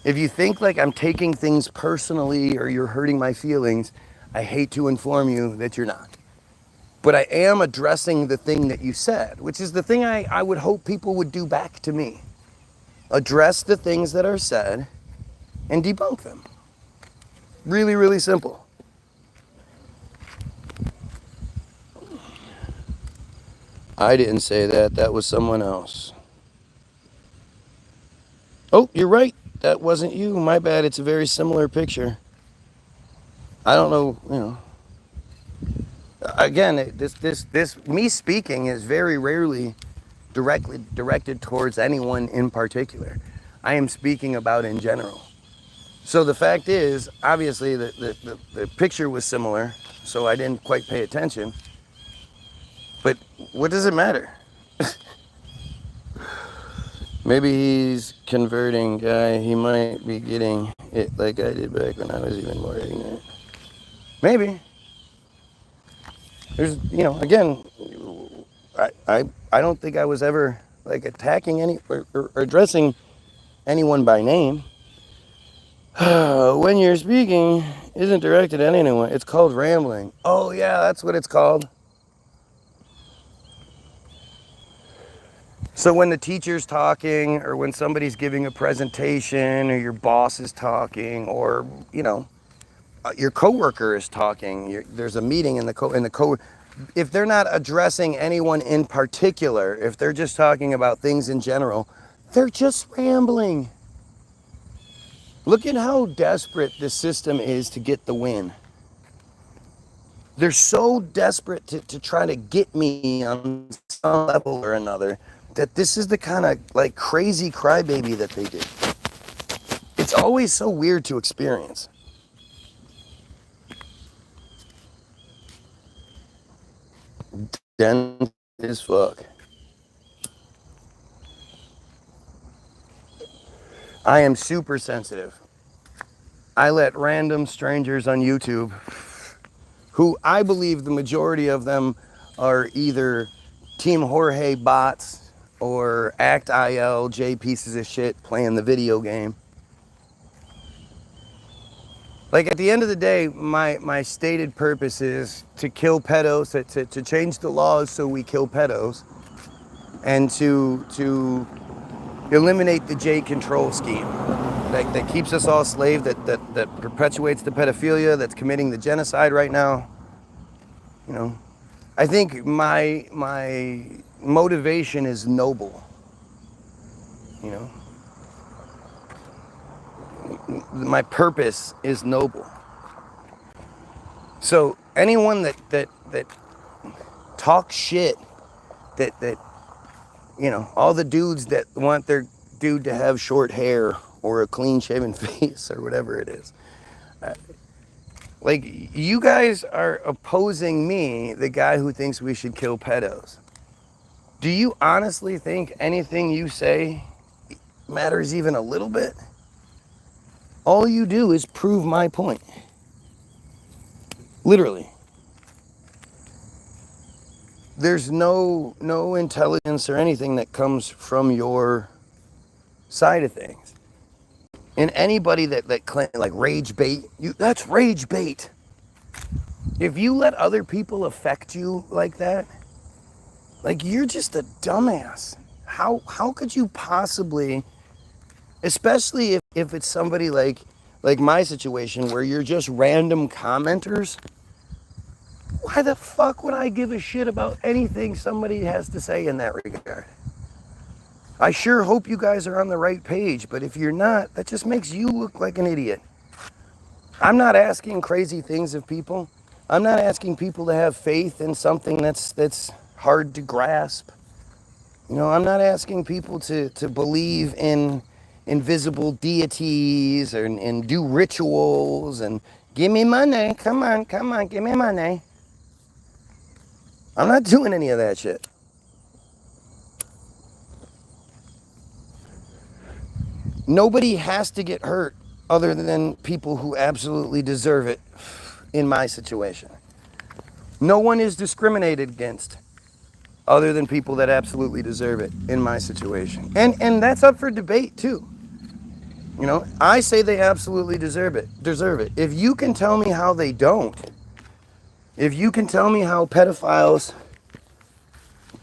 If you think like I'm taking things personally or you're hurting my feelings, I hate to inform you that you're not. But I am addressing the thing that you said, which is the thing I would hope people would do back to me. Address the things that are said and debunk them. Really, really simple. I didn't say that. That was someone else. Oh, you're right. That wasn't you. My bad. It's a very similar picture. I don't know, Again, this me speaking is very rarely directed towards anyone in particular. I am speaking about in general. So the fact is, obviously, the picture was similar, so I didn't quite pay attention. But what does it matter? Maybe he's converting guy. He might be getting it like I did back when I was even more ignorant. Maybe. There's, again, I don't think I was ever like attacking any or addressing anyone by name. When you're speaking isn't directed at anyone. It's called rambling. Oh yeah, that's what it's called. So when the teacher's talking or when somebody's giving a presentation or your boss is talking or, your coworker is talking, there's a meeting in the if they're not addressing anyone in particular, if they're just talking about things in general, they're just rambling. Look at how desperate the system is to get the win. They're so desperate to try to get me on some level or another that this is the kind of like crazy crybaby that they do. It's always so weird to experience. Dense as fuck. I am super sensitive. I let random strangers on YouTube, who I believe the majority of them are either Team Jorge bots or Act ILJ pieces of shit playing the video game. Like at the end of the day, my stated purpose is to kill pedos, to change the laws so we kill pedos, and to eliminate the J control scheme that keeps us all slaves, that perpetuates the pedophilia, that's committing the genocide right now. I think my motivation is noble. My purpose is noble. So anyone that talks shit, that all the dudes that want their dude to have short hair or a clean shaven face or whatever it is, like you guys are opposing me, the guy who thinks we should kill pedos. Do you honestly think anything you say matters even a little bit? All you do is prove my point. Literally. There's no intelligence or anything that comes from your side of things. And anybody that claim like rage bait, that's rage bait. If you let other people affect you like that, like you're just a dumbass. How could you possibly, especially if it's somebody like like my situation where you're just random commenters, why the fuck would I give a shit about anything somebody has to say in that regard? I sure hope you guys are on the right page, but if you're not, that just makes you look like an idiot. I'm not asking crazy things of people. I'm not asking people to have faith in something that's hard to grasp. You know, I'm not asking people to believe in invisible deities and do rituals and give me money. Come on, give me money. I'm not doing any of that shit. Nobody has to get hurt other than people who absolutely deserve it in my situation. No one is discriminated against other than people that absolutely deserve it in my situation. And that's up for debate too. You know, I say they absolutely deserve it. If you can tell me how they don't, if you can tell me how pedophiles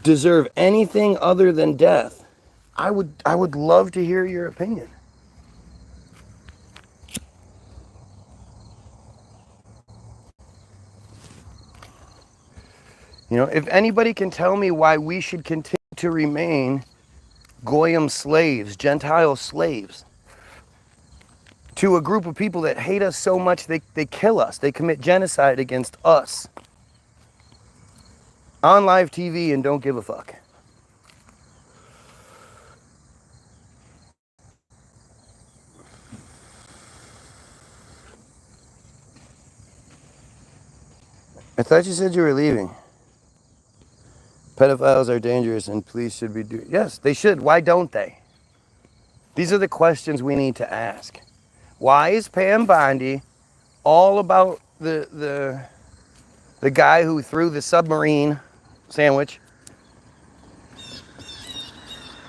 deserve anything other than death, I would love to hear your opinion. You know, if anybody can tell me why we should continue to remain Goyim slaves, Gentile slaves, to a group of people that hate us so much they kill us, they commit genocide against us on live TV and don't give a fuck. I thought you said you were leaving. Pedophiles are dangerous and police should be doing... Yes, they should. Why don't they? These are the questions we need to ask. Why is Pam Bondi all about the guy who threw the submarine sandwich?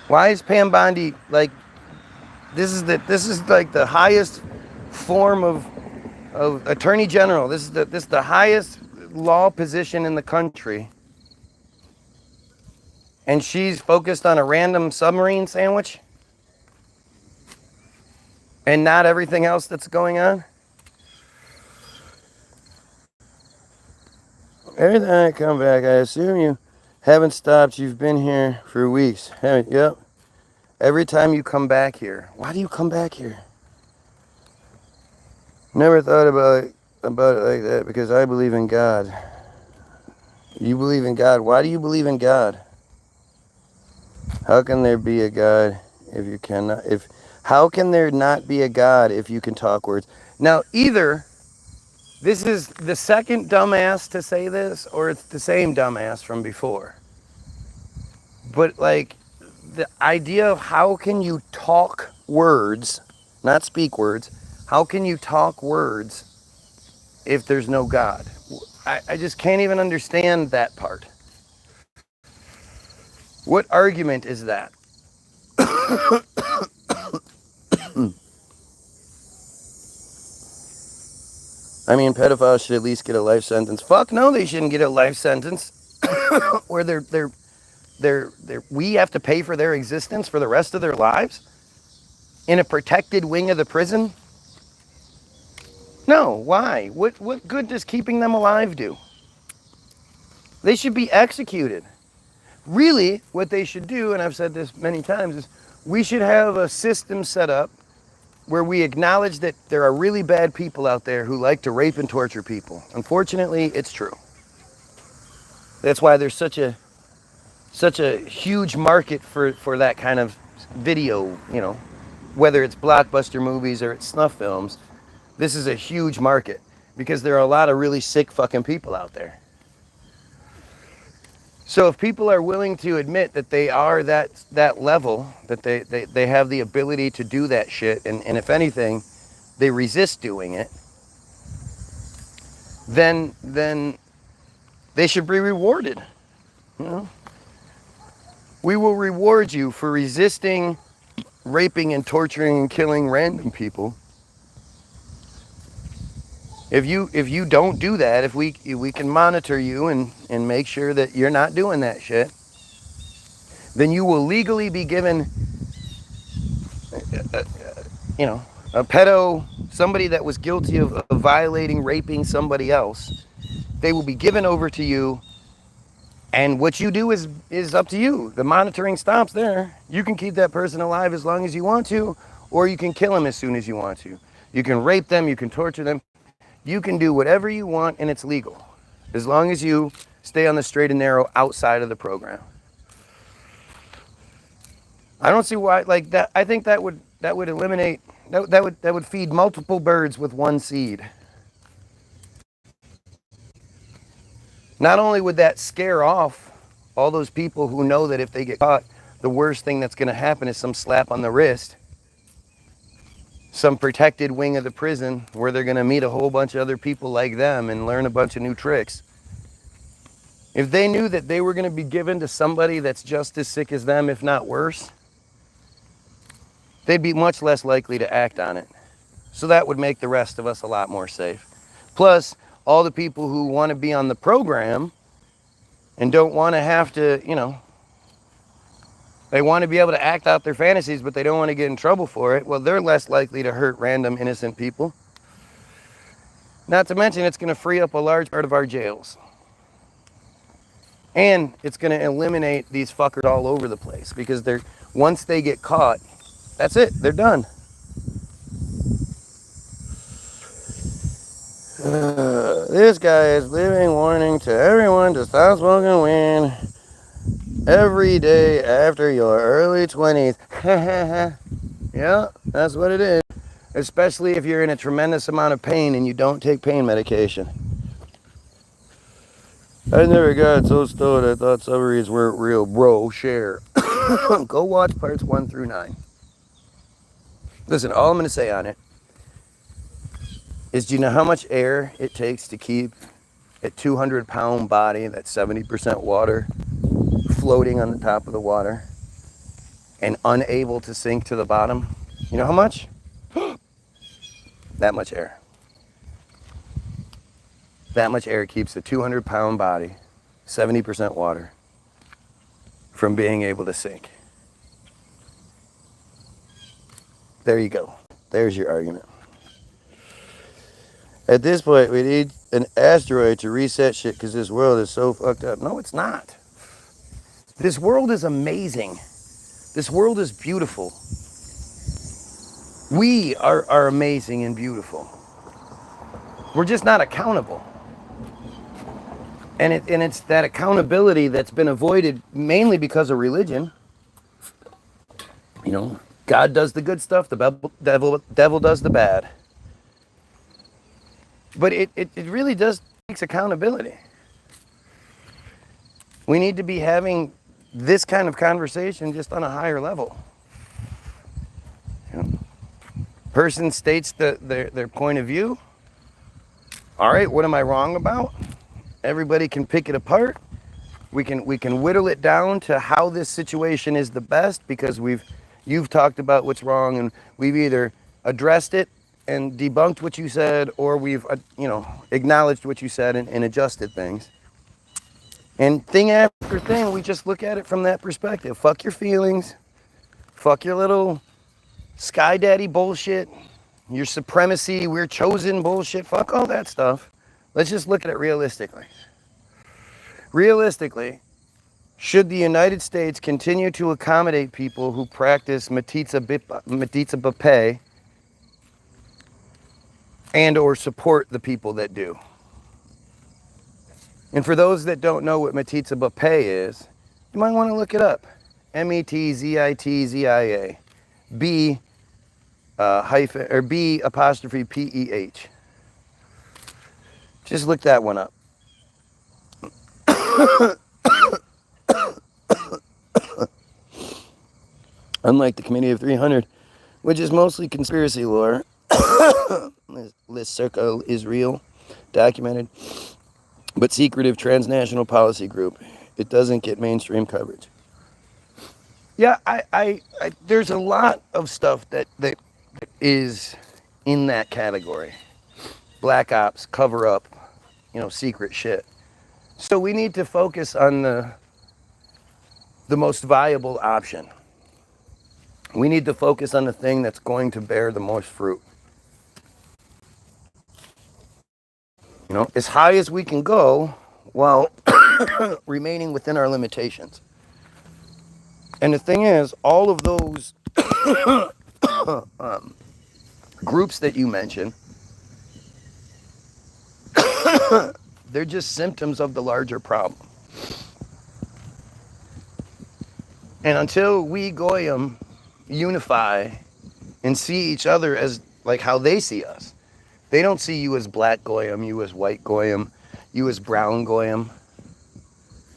Why is Pam Bondi like... This is like the highest form of attorney general. This is the highest law position in the country. And she's focused on a random submarine sandwich? And not everything else that's going on? Every time I come back, I assume you haven't stopped. You've been here for weeks, haven't you? Yep. Every time you come back here. Why do you come back here? Never thought about it like that because I believe in God. You believe in God. Why do you believe in God? How can there be a God if you cannot? How can there not be a God if you can talk words? Now, either this is the second dumbass to say this, or it's the same dumbass from before. But like the idea of how can you talk words, not speak words, how can you talk words if there's no God? I just can't even understand that part. What argument is that? I mean, pedophiles should at least get a life sentence. Fuck no, they shouldn't get a life sentence. Where we have to pay for their existence for the rest of their lives? In a protected wing of the prison? No, why? What good does keeping them alive do? They should be executed. Really, what they should do, and I've said this many times, is we should have a system set up where we acknowledge that there are really bad people out there who like to rape and torture people. Unfortunately, it's true. That's why there's such a huge market for that kind of video, you know, whether it's blockbuster movies or it's snuff films. This is a huge market because there are a lot of really sick fucking people out there. So if people are willing to admit that they are that level, that they have the ability to do that shit, and if anything, they resist doing it, then they should be rewarded. You know? We will reward you for resisting raping and torturing and killing random people. If you don't do that, if we can monitor you and make sure that you're not doing that shit, then you will legally be given, you know, a pedo somebody that was guilty of violating, raping somebody else, they will be given over to you, and what you do is up to you. The monitoring stops there. You can keep that person alive as long as you want to, or you can kill them as soon as you want to. You can rape them, you can torture them, you can do whatever you want, and it's legal, as long as you stay on the straight and narrow outside of the program. I don't see why, like that. I think that would eliminate, that would feed multiple birds with one seed. Not only would that scare off all those people who know that if they get caught, the worst thing that's going to happen is some slap on the wrist, some protected wing of the prison where they're going to meet a whole bunch of other people like them and learn a bunch of new tricks. If they knew that they were going to be given to somebody that's just as sick as them, if not worse, they'd be much less likely to act on it. So that would make the rest of us a lot more safe. Plus, all the people who want to be on the program and don't want to have to, you know, they want to be able to act out their fantasies, but they don't want to get in trouble for it. Well, they're less likely to hurt random innocent people. Not to mention, it's going to free up a large part of our jails. And it's going to eliminate these fuckers all over the place, because once they get caught, that's it. They're done. This guy is leaving warning to everyone to stop smoking weed every day after your early 20s. Yeah, that's what it is. Especially if you're in a tremendous amount of pain and you don't take pain medication. I never got so stoned I thought submarines weren't real. Bro, share. Go watch parts 1 through 9. Listen, all I'm going to say on it is, do you know how much air it takes to keep a 200-pound body that's 70% water floating on the top of the water and unable to sink to the bottom? You know how much? That much air. That much air keeps a 200-pound body, 70% water, from being able to sink. There you go. There's your argument. At this point, we need an asteroid to reset shit because this world is so fucked up. No, it's not. This world is amazing. This world is beautiful. We are amazing and beautiful. We're just not accountable. And it's that accountability that's been avoided mainly because of religion. You know, God does the good stuff, the devil does the bad. But it really does take accountability. We need to be having this kind of conversation just on a higher level. You know, person states their point of view. All right, what am I wrong about? Everybody can pick it apart. We can whittle it down to how this situation is the best, because you've talked about what's wrong, and we've either addressed it and debunked what you said, or we've acknowledged what you said and adjusted things. And thing after thing, we just look at it from that perspective. Fuck your feelings. Fuck your little sky daddy bullshit. Your supremacy, we're chosen bullshit. Fuck all that stuff. Let's just look at it realistically. Realistically, should the United States continue to accommodate people who practice Matitza B'Peh and or support the people that do? And for those that don't know what Matitza B'Peh is, you might want to look it up. METZITZIA. B hyphen or B apostrophe PEH. Just look that one up. Unlike the Committee of 300, which is mostly conspiracy lore, this circle is real, documented, but secretive transnational policy group. It doesn't get mainstream coverage. Yeah, I there's a lot of stuff that is in that category. Black ops, cover up, secret shit. So we need to focus on the most viable option. We need to focus on the thing that's going to bear the most fruit. You know, as high as we can go while remaining within our limitations. And the thing is, all of those groups that you mentioned, they're just symptoms of the larger problem. And until we Goyim unify and see each other as like how they see us, they don't see you as black Goyim, you as white Goyim, you as brown Goyim,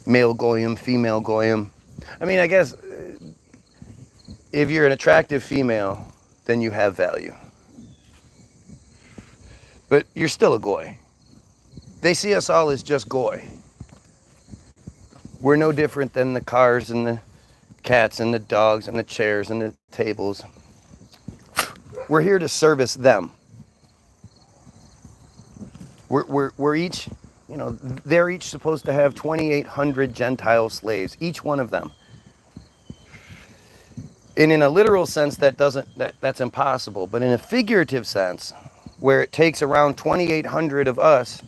male Goyim, female Goyim. I mean, I guess if you're an attractive female, then you have value. But you're still a Goy. They see us all as just Goy. We're no different than the cars and the cats and the dogs and the chairs and the tables. We're here to service them. We're each, you know, they're each supposed to have 2,800 Gentile slaves, each one of them. And in a literal sense, that's impossible. But in a figurative sense, where it takes around 2,800 of us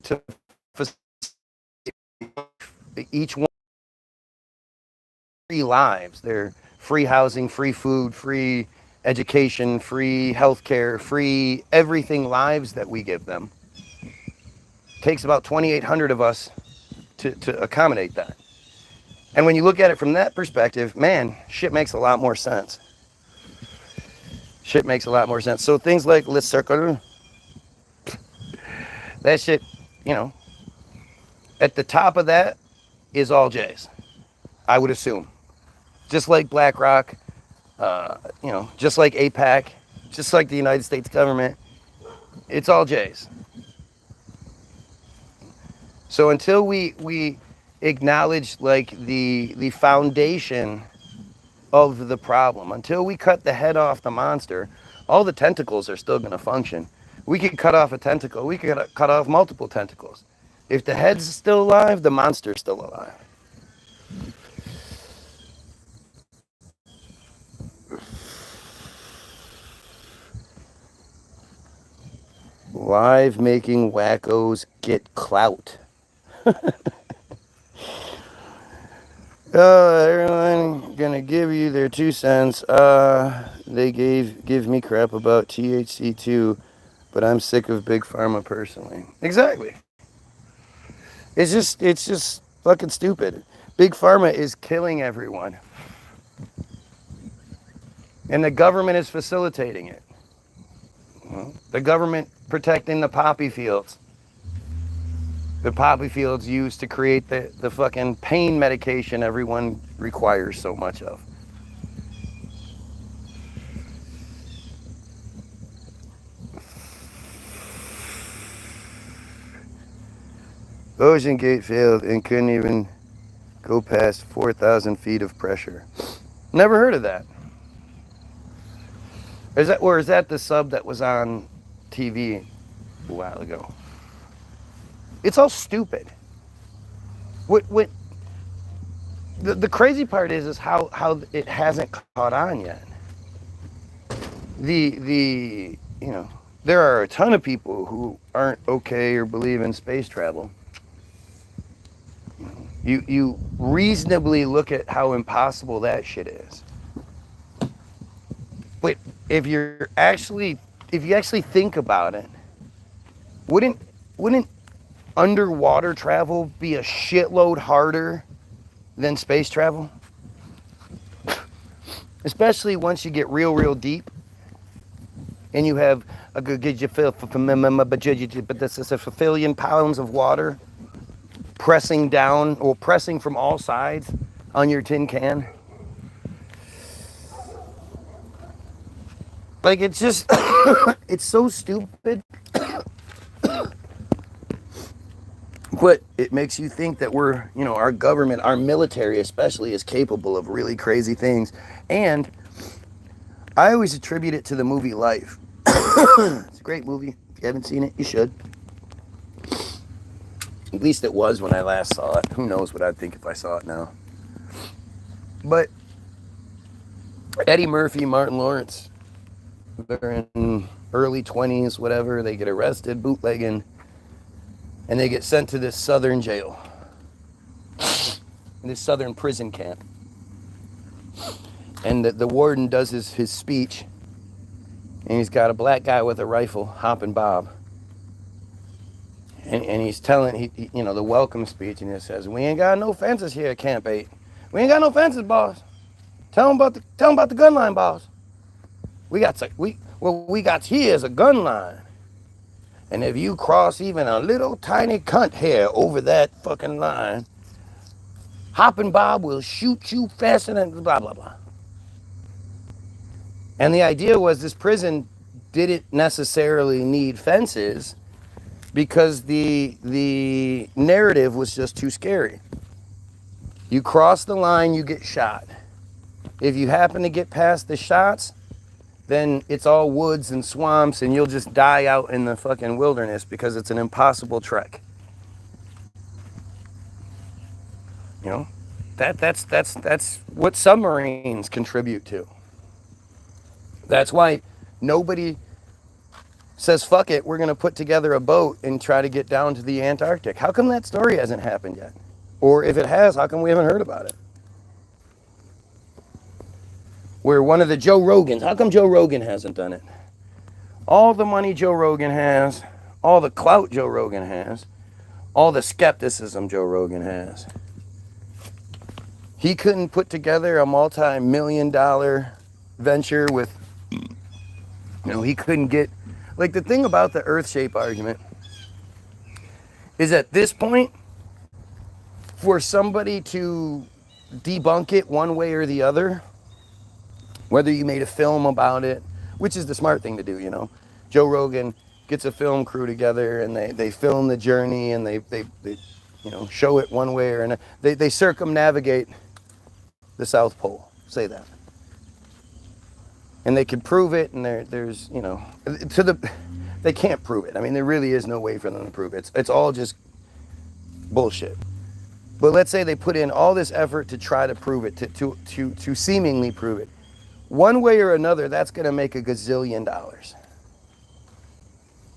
to each one free lives. They're free housing, free food, free education, free healthcare, free everything lives that we give them. It takes about 2,800 of us to accommodate that. And when you look at it from that perspective, man, shit makes a lot more sense. Shit makes a lot more sense. So things like Le Cercle, that shit, you know, at the top of that is all J's, I would assume. Just like BlackRock, you know, just like AIPAC, just like the United States government, it's all J's. So until we acknowledge like the foundation of the problem, until we cut the head off the monster, all the tentacles are still going to function. We could cut off a tentacle, we could cut off multiple tentacles. If the head's still alive, the monster's still alive. Live making wackos get clout. Everyone gonna give you their 2 cents. They give me crap about THC too, but I'm sick of Big Pharma personally. Exactly. It's just fucking stupid. Big Pharma is killing everyone. And the government is facilitating it. The government protecting the poppy fields. The poppy fields used to create the fucking pain medication everyone requires so much of. Ocean Gate failed and couldn't even go past 4,000 feet of pressure. Never heard of that. Is that the sub that was on TV a while ago? It's all stupid. What the crazy part is how it hasn't caught on yet. The you know, there are a ton of people who aren't okay or believe in space travel. You reasonably look at how impossible that shit is. But if you actually think about it, wouldn't underwater travel be a shitload harder than space travel? Especially once you get real deep and you have a good billion pounds of water pressing down or pressing from all sides on your tin can. Like, it's just, it's so stupid. But it makes you think that we're, you know, our government, our military especially, is capable of really crazy things. And I always attribute it to the movie Life. It's a great movie. If you haven't seen it, you should. At least it was when I last saw it. Who knows what I'd think if I saw it now. But Eddie Murphy, Martin Lawrence, They're in early 20s, whatever. They get arrested, bootlegging, and they get sent to this southern jail, this southern prison camp. And the warden does his speech, and he's got a black guy with a rifle, hopping Bob. And he's telling, the welcome speech, and it says, "We ain't got no fences here at Camp 8. We ain't got no fences, boss. Tell him about the gun line, boss. What we got here is a gun line. And if you cross even a little tiny cunt hair over that fucking line, Hoppin' Bob will shoot you faster than blah, blah, blah." And the idea was this prison didn't necessarily need fences because the narrative was just too scary. You cross the line, you get shot. If you happen to get past the shots, then it's all woods and swamps and you'll just die out in the fucking wilderness because it's an impossible trek. That's what submarines contribute to. That's why nobody says, fuck it, we're going to put together a boat and try to get down to the Antarctic. How come that story hasn't happened yet? Or if it has, how come we haven't heard about it? Where one of the Joe Rogans, how come Joe Rogan hasn't done it? All the money Joe Rogan has, all the clout Joe Rogan has, all the skepticism Joe Rogan has. He couldn't put together a multi-million-dollar venture with, he couldn't get, like the thing about the earth shape argument is at this point, for somebody to debunk it one way or the other, whether you made a film about it, which is the smart thing to do, Joe Rogan gets a film crew together and they film the journey and they show it one way or another. They circumnavigate the South Pole, say that. And they can prove it, and there's, they can't prove it. I mean, there really is no way for them to prove it. It's all just bullshit. But let's say they put in all this effort to try to prove it, to seemingly prove it. One way or another, that's going to make $1 gazillion.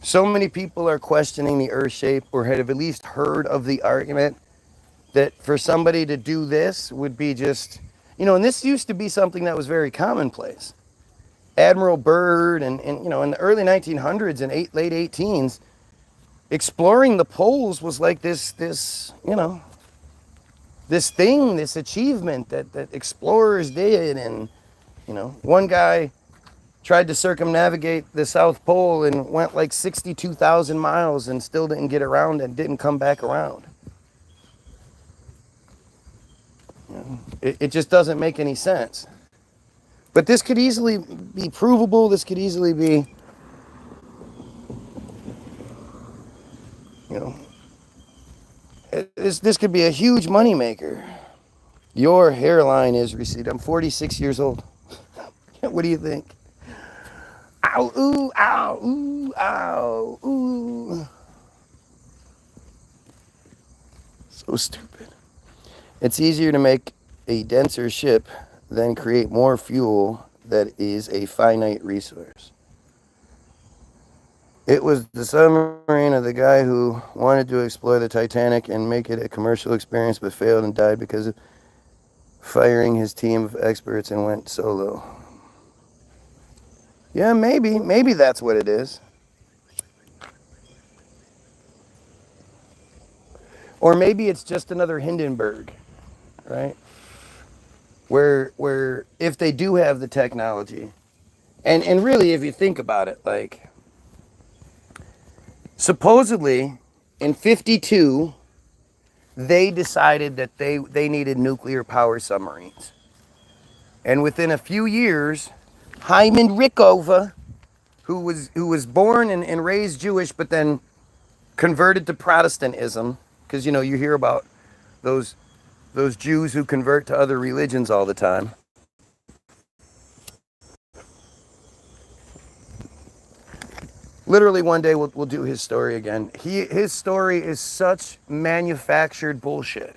So many people are questioning the earth shape or have at least heard of the argument that for somebody to do this would be just, and this used to be something that was very commonplace. Admiral Byrd and in the early 1900s and late 18s, exploring the poles was like this thing, this achievement that explorers did. And, one guy tried to circumnavigate the South Pole and went like 62,000 miles and still didn't get around and didn't come back around. It just doesn't make any sense. But this could easily be provable. This could easily be, this could be a huge moneymaker. Your hairline is receding. I'm 46 years old. What do you think? Ow, ooh, ow, ooh, ow, ooh. So stupid. It's easier to make a denser ship than create more fuel that is a finite resource. It was the submarine of the guy who wanted to explore the Titanic and make it a commercial experience but failed and died because of firing his team of experts and went solo. Yeah, maybe that's what it is. Or maybe it's just another Hindenburg, right? Where if they do have the technology, and really if you think about it, like supposedly in 52 they decided that they needed nuclear power submarines. And within a few years, Hyman Rickover, who was born and raised Jewish but then converted to Protestantism, because you hear about those Jews who convert to other religions all the time. Literally one day we'll do his story again. His story is such manufactured bullshit.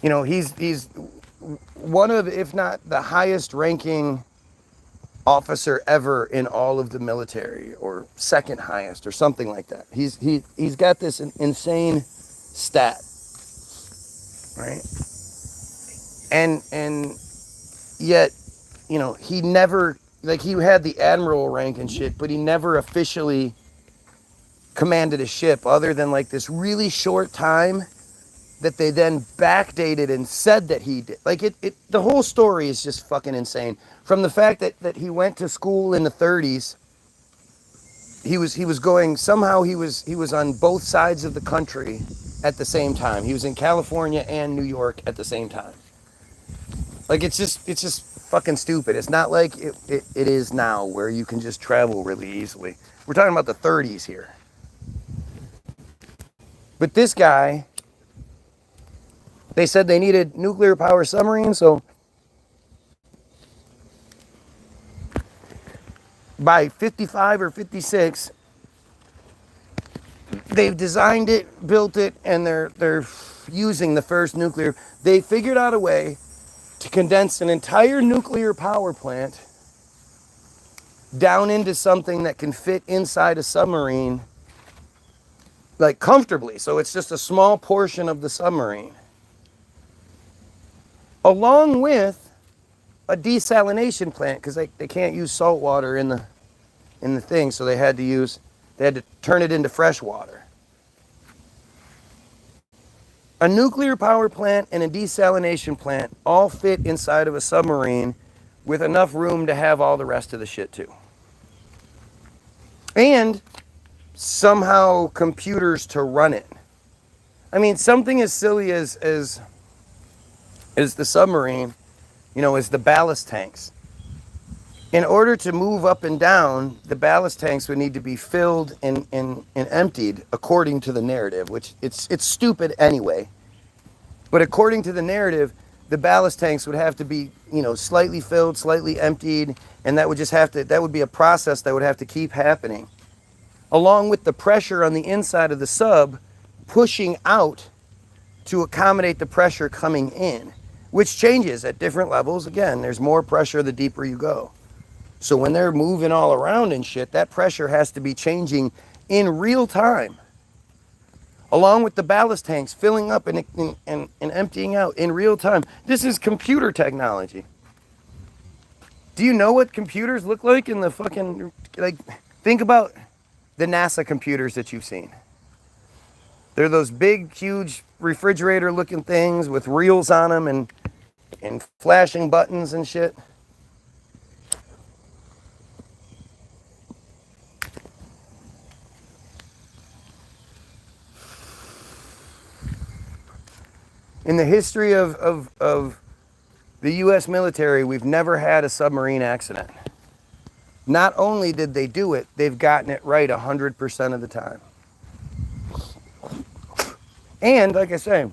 He's one of, if not the highest ranking officer ever in all of the military, or second highest, or something like that. He's got this insane stat, right? And yet, you know, he never, like, he had the admiral rank and shit, but he never officially commanded a ship other than like this really short time that they then backdated and said that he did. Like, the whole story is just fucking insane. From the fact that he went to school in the 30s, he was going, somehow he was on both sides of the country at the same time. He was in California and New York at the same time. Like, it's just fucking stupid. It's not like it is now, where you can just travel really easily. We're talking about the 30s here. But this guy, they said they needed nuclear power submarines, so by 55 or 56, they've designed it, built it, and they're using the first nuclear. They figured out a way to condense an entire nuclear power plant down into something that can fit inside a submarine, like, comfortably. So it's just a small portion of the submarine, along with a desalination plant, because they can't use salt water in the thing, so they had to turn it into fresh water. A nuclear power plant and a desalination plant all fit inside of a submarine with enough room to have all the rest of the shit too. And somehow computers to run it. I mean, something as silly as the submarine, you know, is the ballast tanks. In order to move up and down, the ballast tanks would need to be filled and emptied according to the narrative, which it's stupid anyway. But according to the narrative, the ballast tanks would have to be, you know, slightly filled, slightly emptied, and that would be a process that would have to keep happening, along with the pressure on the inside of the sub pushing out to accommodate the pressure coming in, which changes at different levels. Again, there's more pressure the deeper you go. So when they're moving all around and shit, that pressure has to be changing in real time, along with the ballast tanks filling up and emptying out in real time. This is computer technology. Do you know what computers look like in the fucking, like, think about the NASA computers that you've seen. They're those big, huge refrigerator-looking things with reels on them and flashing buttons and shit. In the history of the U.S. military, we've never had a submarine accident. Not only did they do it, they've gotten it right 100% of the time. And, like I say,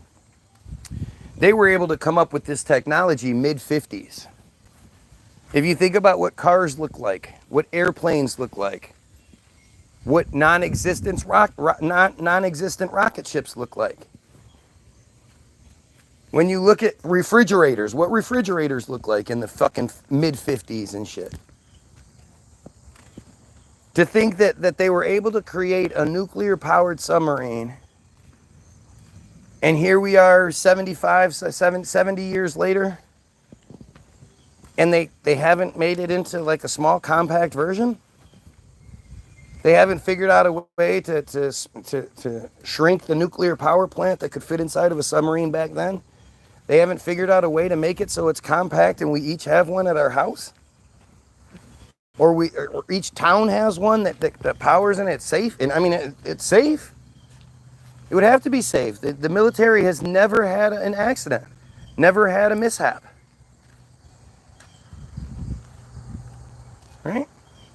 they were able to come up with this technology mid-50s. If you think about what cars look like, what airplanes look like, what non-existent rocket ships look like. When you look at refrigerators, what refrigerators look like in the fucking mid-50s and shit. To think that they were able to create a nuclear-powered submarine, and here we are 70 years later, and they haven't made it into like a small compact version? They haven't figured out a way to shrink the nuclear power plant that could fit inside of a submarine back then? They haven't figured out a way to make it so it's compact and we each have one at our house? Or each town has one that powers and it's safe? And I mean, it's safe. It would have to be safe. The military has never had an accident, never had a mishap. Right?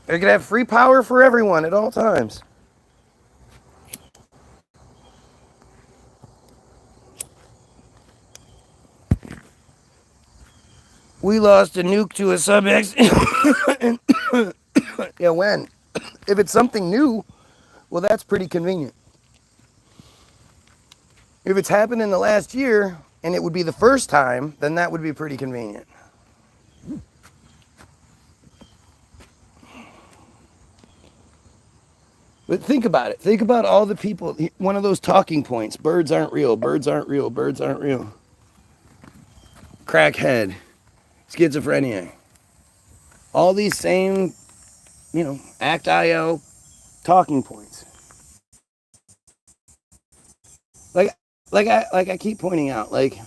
They're going to have free power for everyone at all times. We lost a nuke to a sub-X. Yeah, when? If it's something new, well, that's pretty convenient. If it's happened in the last year, and it would be the first time, then that would be pretty convenient. But think about it. Think about all the people. One of those talking points: birds aren't real. Birds aren't real. Birds aren't real. Crackhead, schizophrenia. All these same, ACT-IO talking points. Like I keep pointing out, like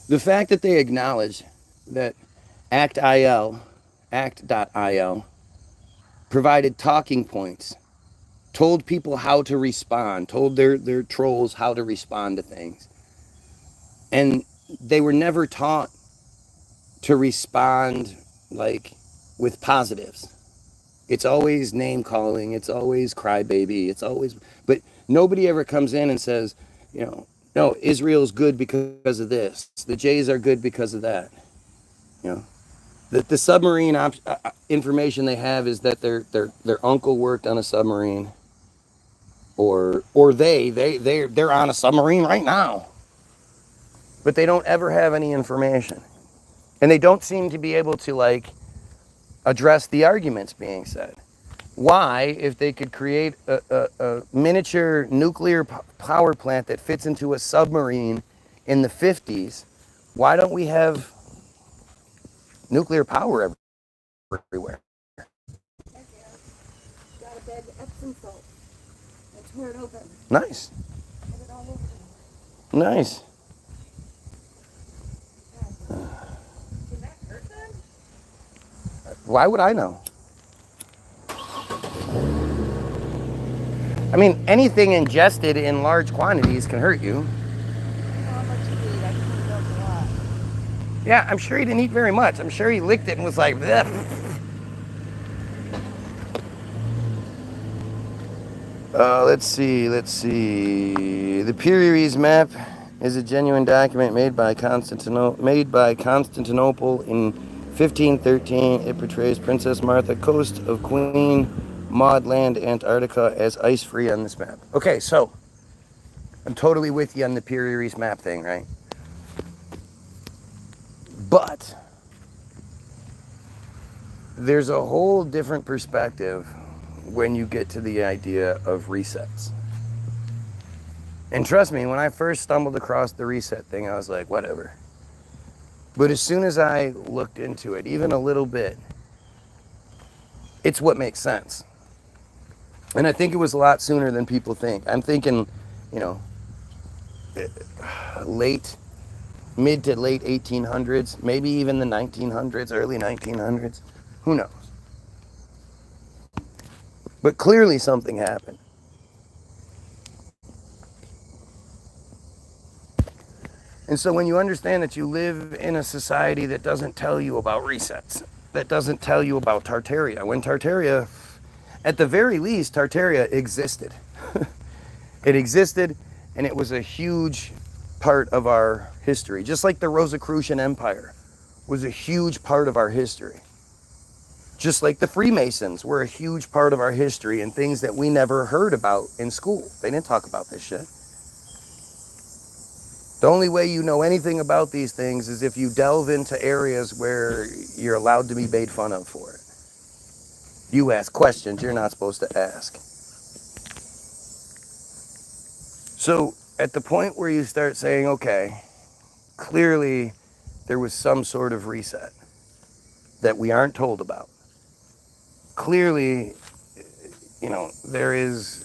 the fact that they acknowledge that ACT-IO, ACT.io, provided talking points, told people how to respond, told their trolls how to respond to things. And they were never taught to respond like with positives. It's always name calling, it's always crybaby, it's always, but nobody ever comes in and says, no, Israel's good because of this. The Jays are good because of that. The submarine information they have is that their uncle worked on a submarine, or they're on a submarine right now. But they don't ever have any information, and they don't seem to be able to address the arguments being said. Why, if they could create a miniature nuclear power plant that fits into a submarine in the 50s, why don't we have nuclear power everywhere? Got a bag of Epsom salt. I tore it open. Nice. Put it all over. Nice. Can that hurt them? Why would I know? I mean, anything ingested in large quantities can hurt you. I don't know how much you eat. I can eat a lot. Yeah, I'm sure he didn't eat very much. I'm sure he licked it and was like, bleh. Let's see. The Piraeus map is a genuine document made by Constantinople in 1513. It portrays Princess Martha, coast of Queen Maud Land, Antarctica, as ice-free on this map. Okay, so I'm totally with you on the Piraeus map thing, right? But there's a whole different perspective when you get to the idea of resets. And trust me, when I first stumbled across the reset thing, I was like, whatever. But as soon as I looked into it, even a little bit, it's what makes sense. And I think it was a lot sooner than people think. I'm thinking, mid to late 1800s, maybe even the 1900s, early 1900s. Who knows? But clearly something happened. And so when you understand that you live in a society that doesn't tell you about resets, that doesn't tell you about Tartaria, when Tartaria, at the very least, Tartaria existed. It existed, and it was a huge part of our history. Just like the Rosicrucian Empire was a huge part of our history. Just like the Freemasons were a huge part of our history and things that we never heard about in school. They didn't talk about this shit. The only way you know anything about these things is if you delve into areas where you're allowed to be made fun of for it. You ask questions you're not supposed to ask. So at the point where you start saying, okay, clearly there was some sort of reset that we aren't told about. Clearly, there is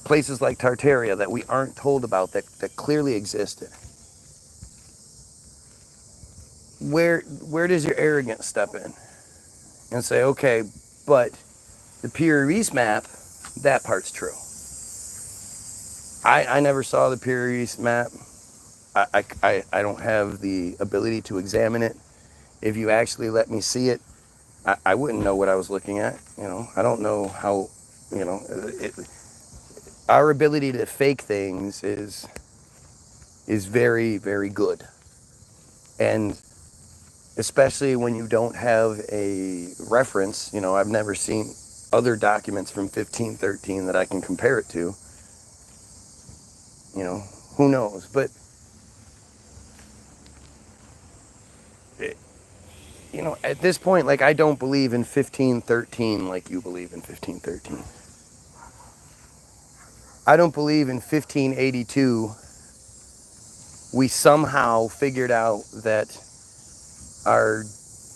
places like Tartaria that we aren't told about that clearly existed. Where does your arrogance step in? And say, okay, but the Piraeus map, that part's true. I never saw the Piraeus map. I don't have the ability to examine it. If you actually let me see it, I wouldn't know what I was looking at. I don't know how, our ability to fake things is very, very good. And especially when you don't have a reference, I've never seen other documents from 1513 that I can compare it to. Who knows? But, at this point, like, I don't believe in 1513 like you believe in 1513. I don't believe in 1582 we somehow figured out that our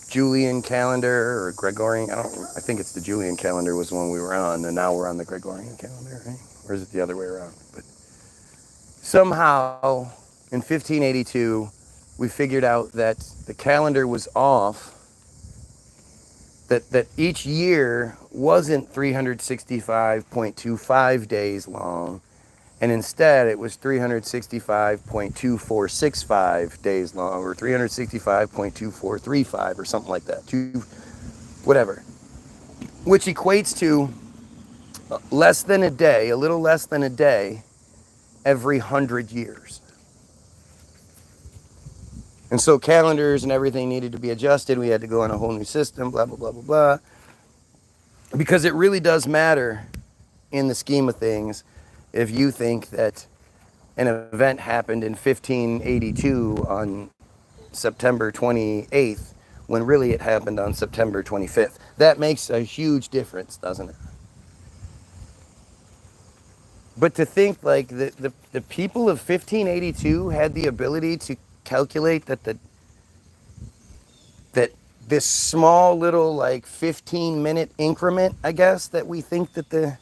Julian calendar or Gregorian, I think it's the Julian calendar was the one we were on, and now we're on the Gregorian calendar, right? Or is it the other way around? But somehow in 1582 we figured out that the calendar was off, that each year wasn't 365.25 days long, and instead it was 365.2465 days long, or 365.2435 or something like that, whatever, which equates to less than a day, a little less than a day every 100 years. And so calendars and everything needed to be adjusted. We had to go on a whole new system, blah, blah, blah, blah, blah. Because it really does matter in the scheme of things if you think that an event happened in 1582 on September 28th when really it happened on September 25th. That makes a huge difference, doesn't it? But to think like the people of 1582 had the ability to calculate that this small little like 15-minute increment, I guess, that we think that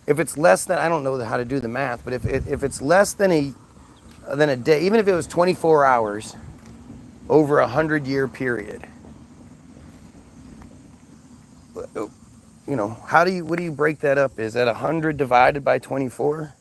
if it's less than, I don't know how to do the math, but if it's less than a day, even if it was 24 hours over a 100-year period, what do you break that up? Is that 100 divided by 24?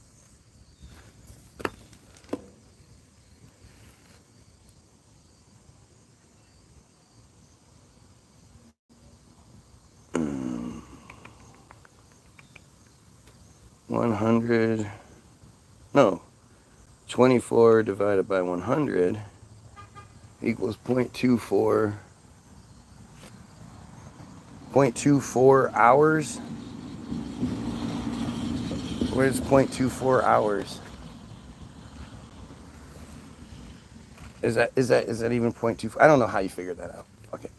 No, 24 divided by 100 equals 0.24 hours. Where's 0.24 hours? Is that even 0.24? I don't know how you figure that out. Okay.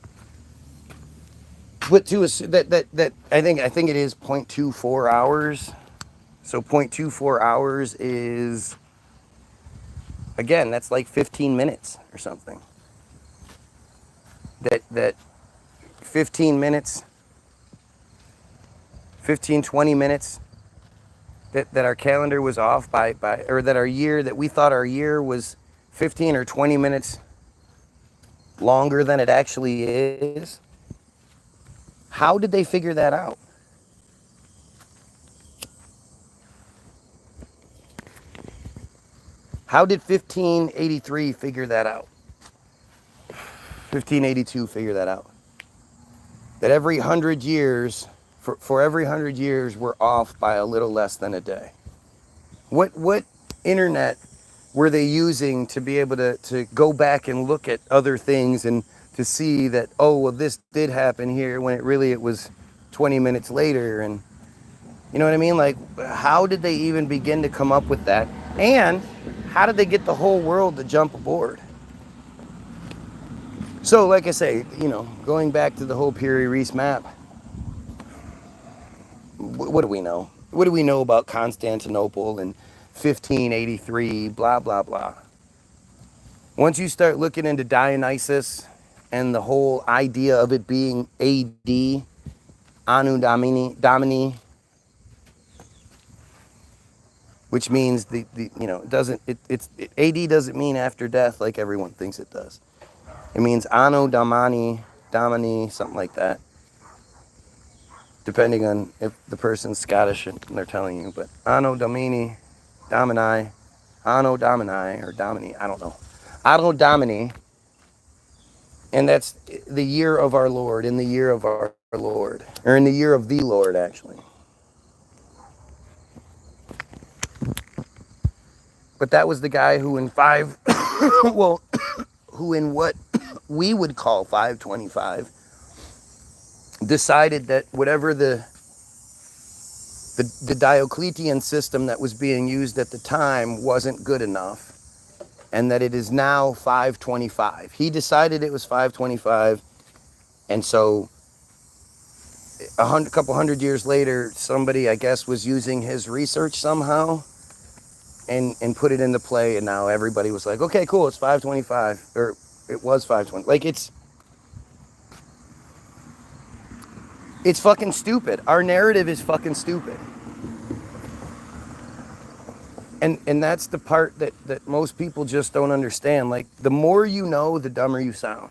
But to assume that I think it is 0.24 hours. So 0.24 hours is, again, that's like 15 minutes or something. That 15 minutes, 15, 20 minutes, that our calendar was off by, or that we thought our year was 15 or 20 minutes longer than it actually is. How did they figure that out? How did 1583 figure that out? 1582 figure that out? That every 100 years, for every 100 years, we're off by a little less than a day. What internet were they using to be able to go back and look at other things and to see that, oh, well, this did happen here when it was 20 minutes later? And you know what I mean? Like, how did they even begin to come up with that? And how did they get the whole world to jump aboard? So, like I say, going back to the whole Piri-Reis map, what do we know? What do we know about Constantinople in 1583, blah, blah, blah? Once you start looking into Dionysus and the whole idea of it being AD, Anno Domini, which means AD doesn't mean after death like everyone thinks it does. It means Anno Domini, something like that. Depending on if the person's Scottish and they're telling you, but Anno Domini, Anno Domini, or Domini, I don't know. Anno Domini, and that's the year of our Lord, in the year of our Lord, or in the year of the Lord, actually. But that was the guy who in who in what we would call 525 decided that whatever the Diocletian system that was being used at the time wasn't good enough, and that it is now 5:25. He decided it was 5:25, and so a couple hundred years later, somebody, I guess, was using his research somehow and put it into play, and now everybody was like, okay, cool, it's 5:25, or it was 5:20. Like, it's fucking stupid. Our narrative is fucking stupid. And that's the part that most people just don't understand. Like, the more you know, the dumber you sound.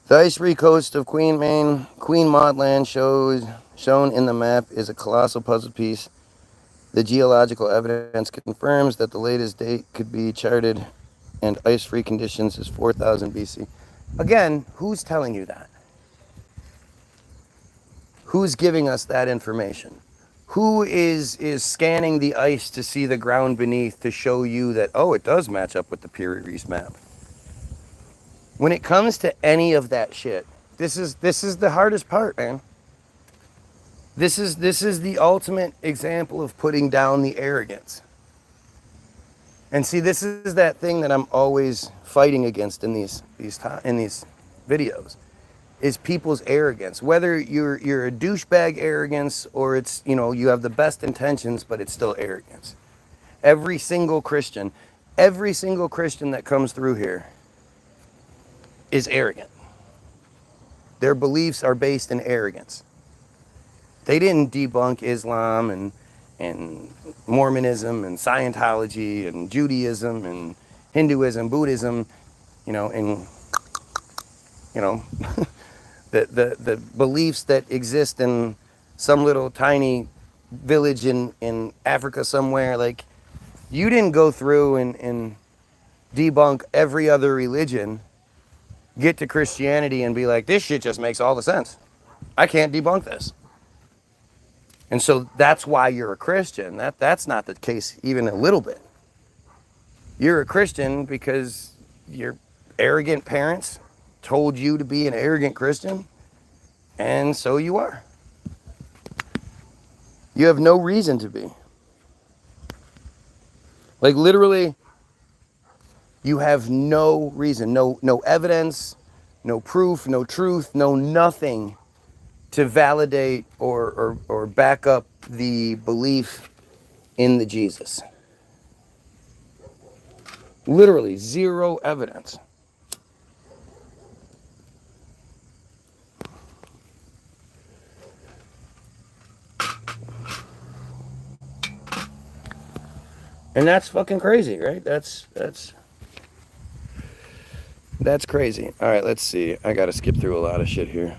The ice-free coast of Queen Maud Land shown in the map is a colossal puzzle piece. The geological evidence confirms that the latest date could be charted and ice-free conditions is 4000 BC. Again, who's telling you that? Who's giving us that information? Who is scanning the ice to see the ground beneath to show you that, oh, it does match up with the Piri Reis map? When it comes to any of that shit, this is the hardest part, man. This is the ultimate example of putting down the arrogance. And see, this is that thing that I'm always fighting against in these videos, is people's arrogance. That you're a douchebag arrogance, or it's, you have the best intentions, but it's still arrogance. Every single Christian that comes through here is arrogant. Their beliefs are based in arrogance. They didn't debunk Islam and Mormonism and Scientology and Judaism and Hinduism, Buddhism, and the beliefs that exist in some little tiny village in Africa somewhere. Like, you didn't go through and debunk every other religion, get to Christianity and be like, this shit just makes all the sense. I can't debunk this. And so that's why you're a Christian. That's not the case even a little bit. You're a Christian because your arrogant parents told you to be an arrogant Christian, and so you are. You have no reason to be. Like, literally, you have no reason, no evidence, no proof, no truth, no nothing to validate or back up the belief in the Jesus. Literally, zero evidence. And that's fucking crazy, right? That's crazy. All right, let's see. I gotta skip through a lot of shit here.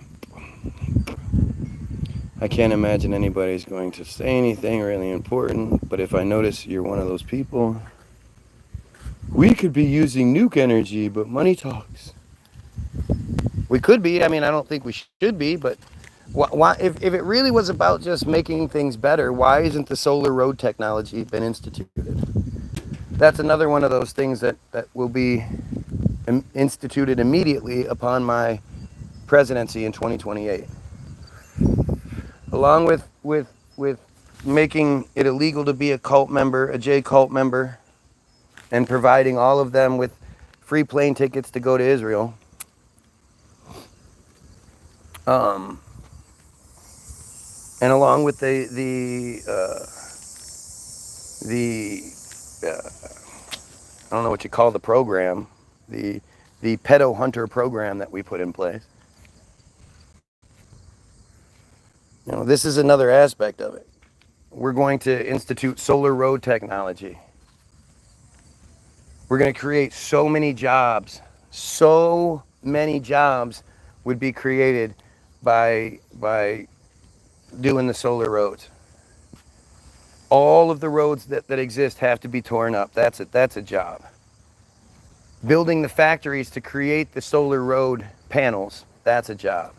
I can't imagine anybody's going to say anything really important, but if I notice you're one of those people, we could be using nuke energy, but money talks. We could be. I mean, I don't think we should be, but why, if it really was about just making things better, why isn't the solar road technology been instituted? That's another one of those things that will be instituted immediately upon my presidency in 2028. Along with making it illegal to be a cult member, a J cult member, and providing all of them with free plane tickets to go to Israel. And along with the I don't know what you call the program, the pedo hunter program that we put in place. This is another aspect of it. We're going to institute solar road technology. We're going to create so many jobs. So many jobs would be created by doing the solar roads. All of the roads that exist have to be torn up. That's a job. Building the factories to create the solar road panels, that's a job.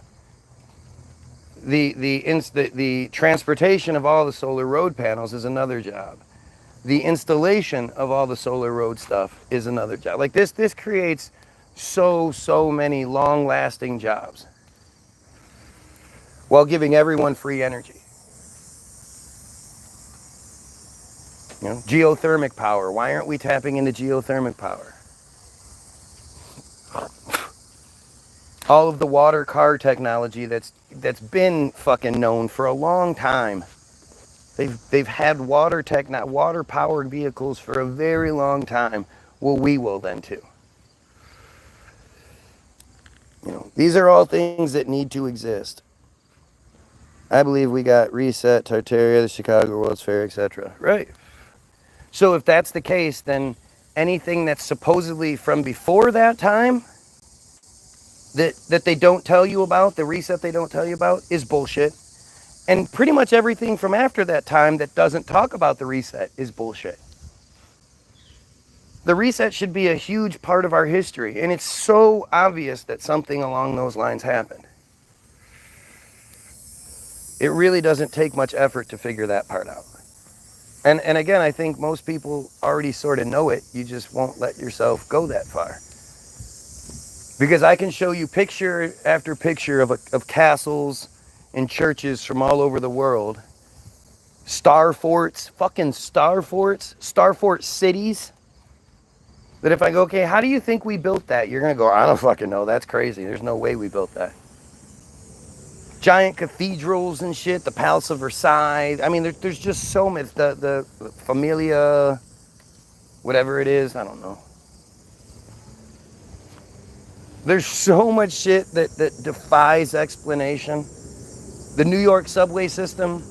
The transportation of all the solar road panels is another job. The installation of all the solar road stuff is another job. Like, this creates so many long-lasting jobs while giving everyone free energy. You know, geothermic power. Why aren't we tapping into geothermic power? All of the water car technology that's been fucking known for a long time. They've had water powered vehicles for a very long time. Well, we will then too. You know, these are all things that need to exist. I believe we got Reset, Tartaria, the Chicago World's Fair, etc. Right. So if that's the case, then anything that's supposedly from before that time that they don't tell you about, the reset they don't tell you about, is bullshit. And pretty much everything from after that time that doesn't talk about the reset is bullshit. The reset should be a huge part of our history, and it's so obvious that something along those lines happened. It really doesn't take much effort to figure that part out. And again, I think most people already sort of know it. You just won't let yourself go that far. Because I can show you picture after picture of castles and churches from all over the world. Star forts, fucking star forts, star fort cities. That if I go, okay, how do you think we built that? You're going to go, I don't fucking know. That's crazy. There's no way we built that. Giant cathedrals and shit, the Palace of Versailles. I mean, there's just so much. The Familia, whatever it is, I don't know. There's so much shit that defies explanation. The New York subway system,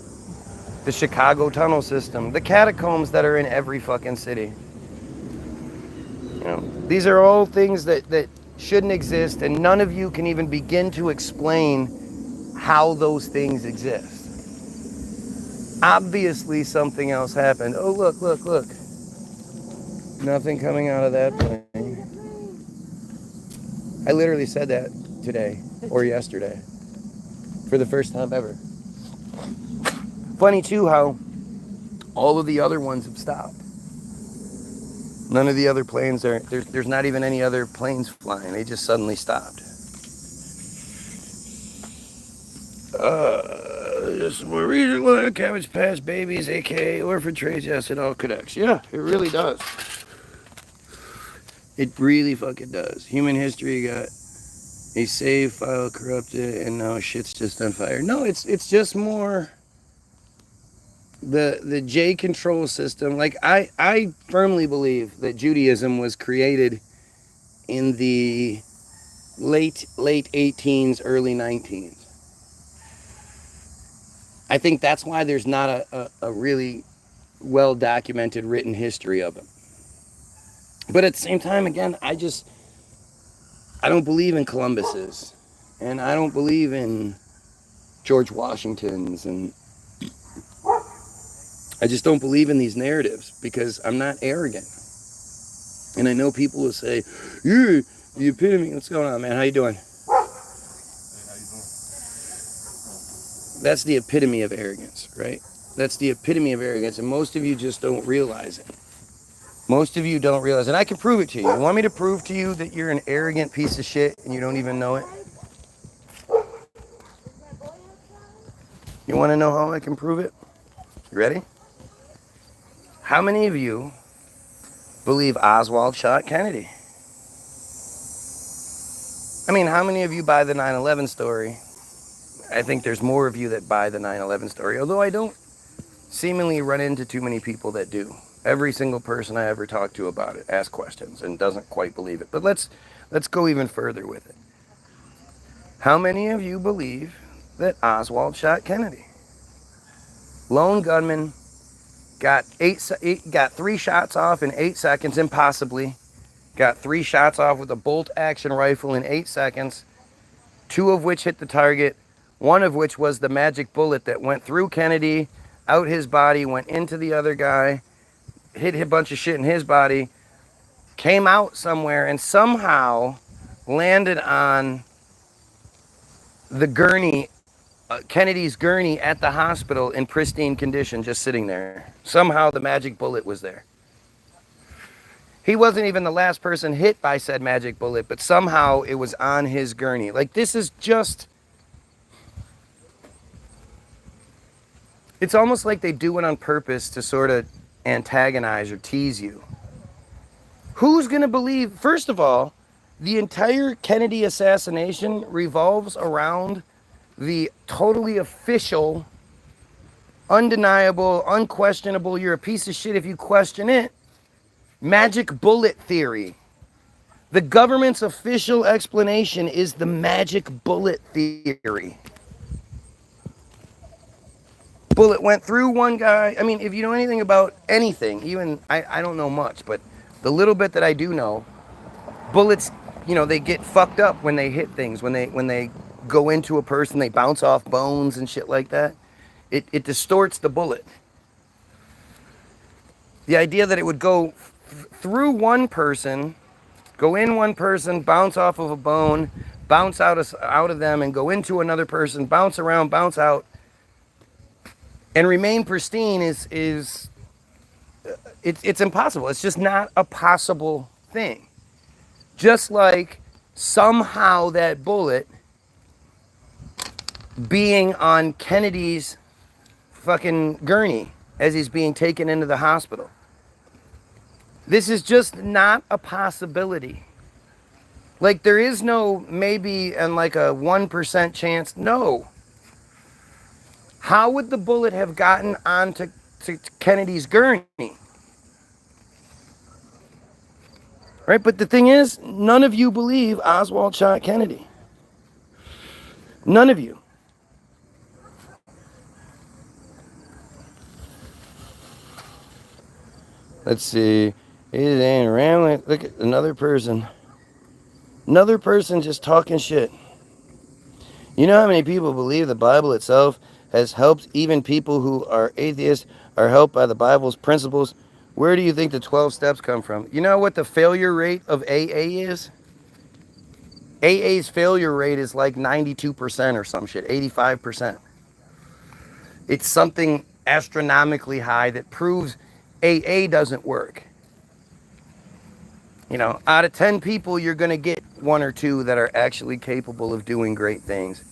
the Chicago tunnel system, the catacombs that are in every fucking city. You know, these are all things that shouldn't exist, and none of you can even begin to explain how those things exist. Obviously something else happened. Oh, look. Nothing coming out of that plane. I literally said that today or yesterday for the first time ever. Funny too how all of the other ones have stopped. None of the other planes are, there's not even any other planes flying. They just suddenly stopped. Just more reason, Cabbage Patch Babies, aka Orphan Trades. Yes, it all connects. Yeah, it really does. It really fucking does. Human history got a save file corrupted, and now shit's just on fire. No, it's just more the J control system. Like I firmly believe that Judaism was created in the late 18s, early 19s. I think that's why there's not a really well documented written history of it. But at the same time, again, I don't believe in Columbus's, and I don't believe in George Washington's, and I just don't believe in these narratives because I'm not arrogant. And I know people will say, "You're the epitome." What's going on, man? How you doing? That's the epitome of arrogance, right? That's the epitome of arrogance, and most of you just don't realize it. Most of you don't realize it. And I can prove it to you. You want me to prove to you that you're an arrogant piece of shit and you don't even know it? You want to know how I can prove it? You ready? How many of you believe Oswald shot Kennedy? I mean, how many of you buy the 9/11 story? I think there's more of you that buy the 9/11 story, although I don't seemingly run into too many people that do. Every single person I ever talk to about it asks questions and doesn't quite believe it. But let's go even further with it. How many of you believe that Oswald shot Kennedy? Lone gunman got 3 shots off in 8 seconds, impossibly. Got 3 shots off with a bolt action rifle in 8 seconds, 2 of which hit the target, 1 of which was the magic bullet that went through Kennedy, out his body, went into the other guy, hit a bunch of shit in his body, came out somewhere, and somehow landed on the gurney, Kennedy's gurney at the hospital in pristine condition, just sitting there. Somehow the magic bullet was there. He wasn't even the last person hit by said magic bullet, but somehow it was on his gurney. Like, this is just... It's almost like they do it on purpose to sort of antagonize or tease you. Who's going to believe? First of all, the entire Kennedy assassination revolves around the totally official, undeniable, unquestionable, you're a piece of shit if you question it, magic bullet theory. The government's official explanation is the magic bullet theory. Bullet went through one guy. I mean, if you know anything about anything, even I don't know much, but the little bit that I do know, bullets, they get fucked up when they hit things. When they go into a person, they bounce off bones and shit like that. It distorts the bullet. The idea that it would go through one person, go in one person, bounce off of a bone, bounce out of them, and go into another person, bounce around, bounce out, and remain pristine is it's impossible. It's just not a possible thing. Just like somehow that bullet being on Kennedy's fucking gurney as he's being taken into the hospital. This is just not a possibility. Like, there is no maybe and like a 1% chance. No. How would the bullet have gotten onto Kennedy's gurney? Right? But the thing is, none of you believe Oswald shot Kennedy. None of you. Let's see. Look at another person. Another person just talking shit. You know how many people believe the Bible itself has helped? Even people who are atheists are helped by the Bible's principles. Where do you think the 12 steps come from? You know what the failure rate of AA is? AA's failure rate is like 92% or some shit, 85%. It's something astronomically high that proves AA doesn't work. Out of 10 people, you're going to get 1 or 2 that are actually capable of doing great things,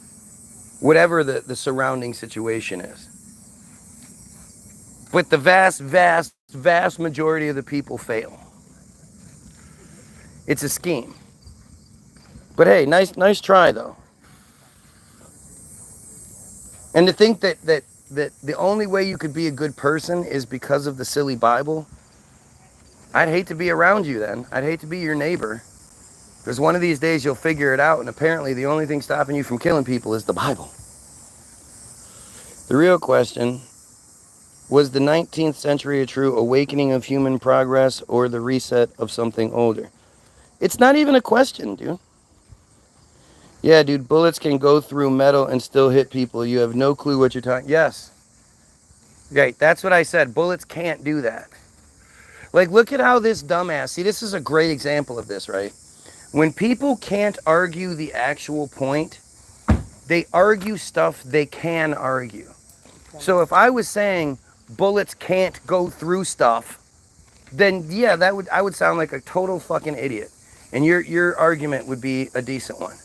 whatever the surrounding situation is. But the vast, vast, vast majority of the people fail. It's a scheme. But hey, nice try, though. And to think that the only way you could be a good person is because of the silly Bible, I'd hate to be around you then. I'd hate to be your neighbor. Because one of these days you'll figure it out, and apparently the only thing stopping you from killing people is the Bible. The real question, was the 19th century a true awakening of human progress or the reset of something older? It's not even a question, dude. Yeah, dude, bullets can go through metal and still hit people. You have no clue what you're talking. Yes. Right, that's what I said. Bullets can't do that. Like, look at how this dumbass, see, this is a great example of this, right? When people can't argue the actual point, they argue stuff they can argue. So if I was saying bullets can't go through stuff, then yeah, I would sound like a total fucking idiot. And your argument would be a decent one.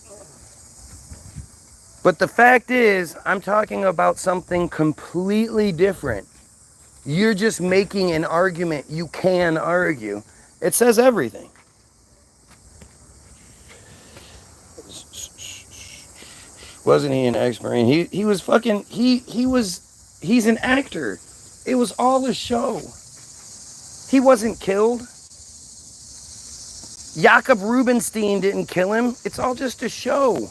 But the fact is, I'm talking about something completely different. You're just making an argument you can argue. It says everything. Wasn't he an ex-Marine? He was fucking, he's an actor. It was all a show. He wasn't killed. Jakob Rubinstein didn't kill him. It's all just a show.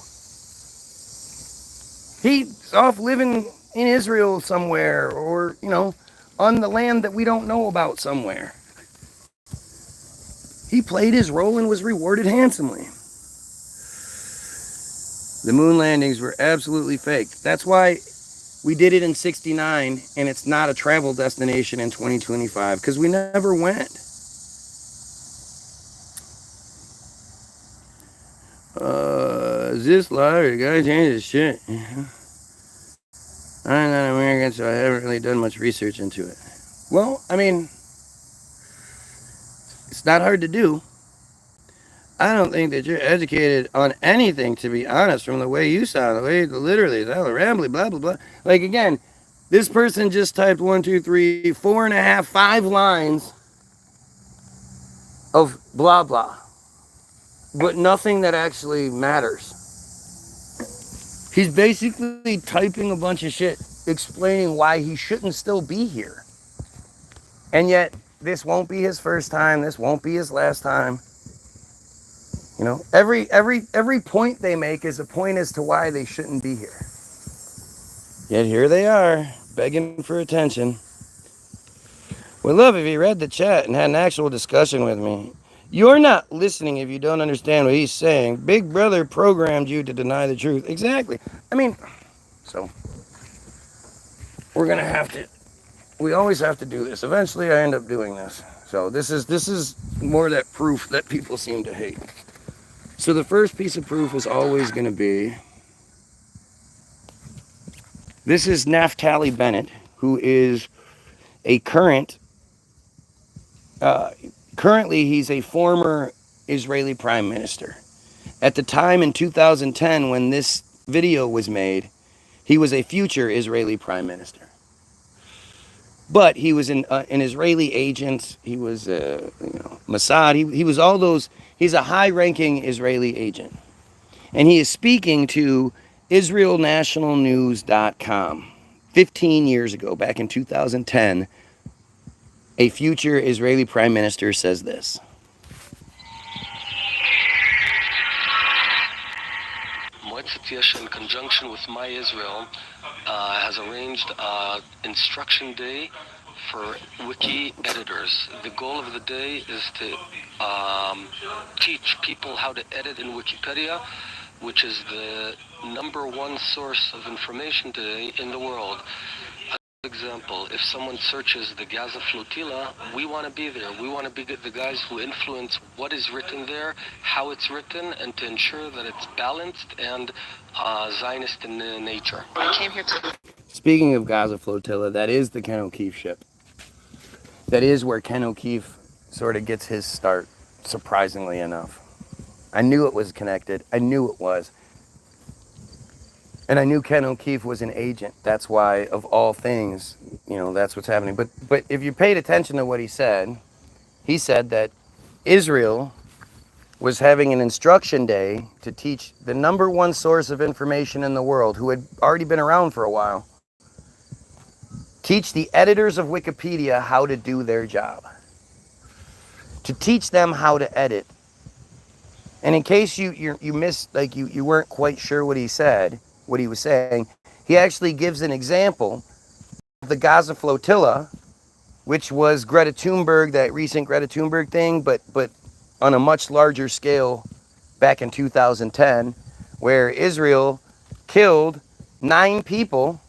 He's off living in Israel somewhere, or, on the land that we don't know about somewhere. He played his role and was rewarded handsomely. The moon landings were absolutely fake. That's why we did it in '69 and it's not a travel destination in 2025, because we never went. Is this live? The guy changed his shit. I'm not American, so I haven't really done much research into it. Well, I mean, it's not hard to do. I don't think that you're educated on anything, to be honest, from the way you sound, the way literally, rambly, blah, blah, blah. Like, again, This person just typed 1, 2, 3, 4.5, 5 lines of blah blah, but nothing that actually matters. He's basically typing a bunch of shit explaining why he shouldn't still be here. And yet, this won't be his first time. This won't be his last time. You know, every point they make is a point as to why they shouldn't be here. Yet here they are, begging for attention. Would love if you read the chat and had an actual discussion with me. You're not listening if you don't understand what he's saying. Big Brother programmed you to deny the truth. Exactly. I mean, so we're gonna have to. We always have to do this. Eventually, I end up doing this. So this is more that proof that people seem to hate. So the first piece of proof is always going to be. This is Naftali Bennett, who is a currently he's a former Israeli prime minister. At the time in 2010 when this video was made, he was a future Israeli prime minister. But he was an Israeli agent. He was, Mossad. He was all those. He's a high-ranking Israeli agent. And he is speaking to IsraelNationalNews.com. 15 years ago, back in 2010, a future Israeli prime minister says this. Moetzet Yesh, in conjunction with My Israel, has arranged Instruction Day for wiki editors. The goal of the day is to teach people how to edit in Wikipedia, which is the #1 source of information today in the world. For example, if someone searches the Gaza flotilla, we want to be there. We want to be the guys who influence what is written there, how it's written, and to ensure that it's balanced and Zionist in nature. I came here to... Speaking of Gaza flotilla, that is the Ken O'Keefe ship. That is where Ken O'Keefe sort of gets his start, surprisingly enough. I knew it was connected. I knew it was. And I knew Ken O'Keefe was an agent. That's why, of all things, that's what's happening. But if you paid attention to what he said that Israel was having an instruction day to teach the #1 source of information in the world, who had already been around for a while, teach the editors of Wikipedia how to do their job. To teach them how to edit. And in case you missed, like you weren't quite sure what he was saying, he actually gives an example of the Gaza flotilla, which was Greta Thunberg, that recent Greta Thunberg thing, but on a much larger scale back in 2010, where Israel killed 9 people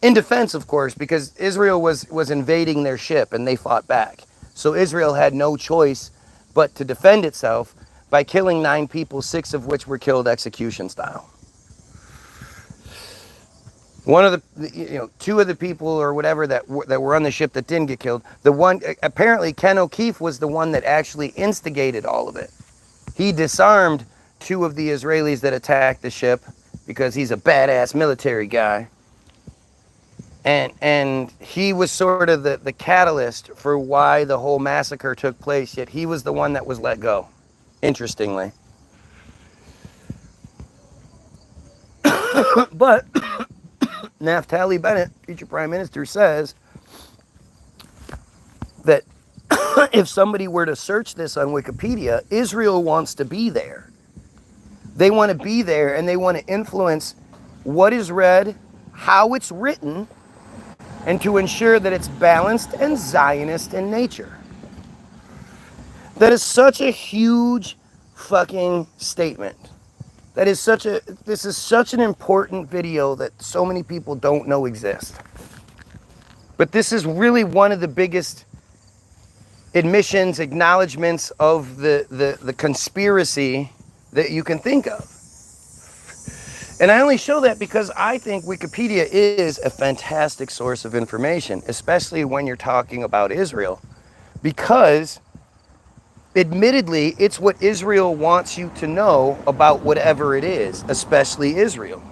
in defense, of course, because Israel was invading their ship and they fought back. So Israel had no choice but to defend itself by killing 9 people, 6 of which were killed execution style. One of the, 2 of the people or whatever that were on the ship that didn't get killed, apparently Ken O'Keefe was the one that actually instigated all of it. He disarmed 2 of the Israelis that attacked the ship because he's a badass military guy. And he was sort of the catalyst for why the whole massacre took place, yet he was the one that was let go, interestingly. But Naftali Bennett, future prime minister, says that if somebody were to search this on Wikipedia, Israel wants to be there. They want to be there and they want to influence what is read, how it's written, and to ensure that it's balanced and Zionist in nature. That is such a huge fucking statement. This is such an important video that so many people don't know exists. But this is really one of the biggest admissions, acknowledgments of the conspiracy that you can think of. And I only show that because I think Wikipedia is a fantastic source of information, especially when you're talking about Israel, because admittedly, it's what Israel wants you to know about whatever it is, especially Israel,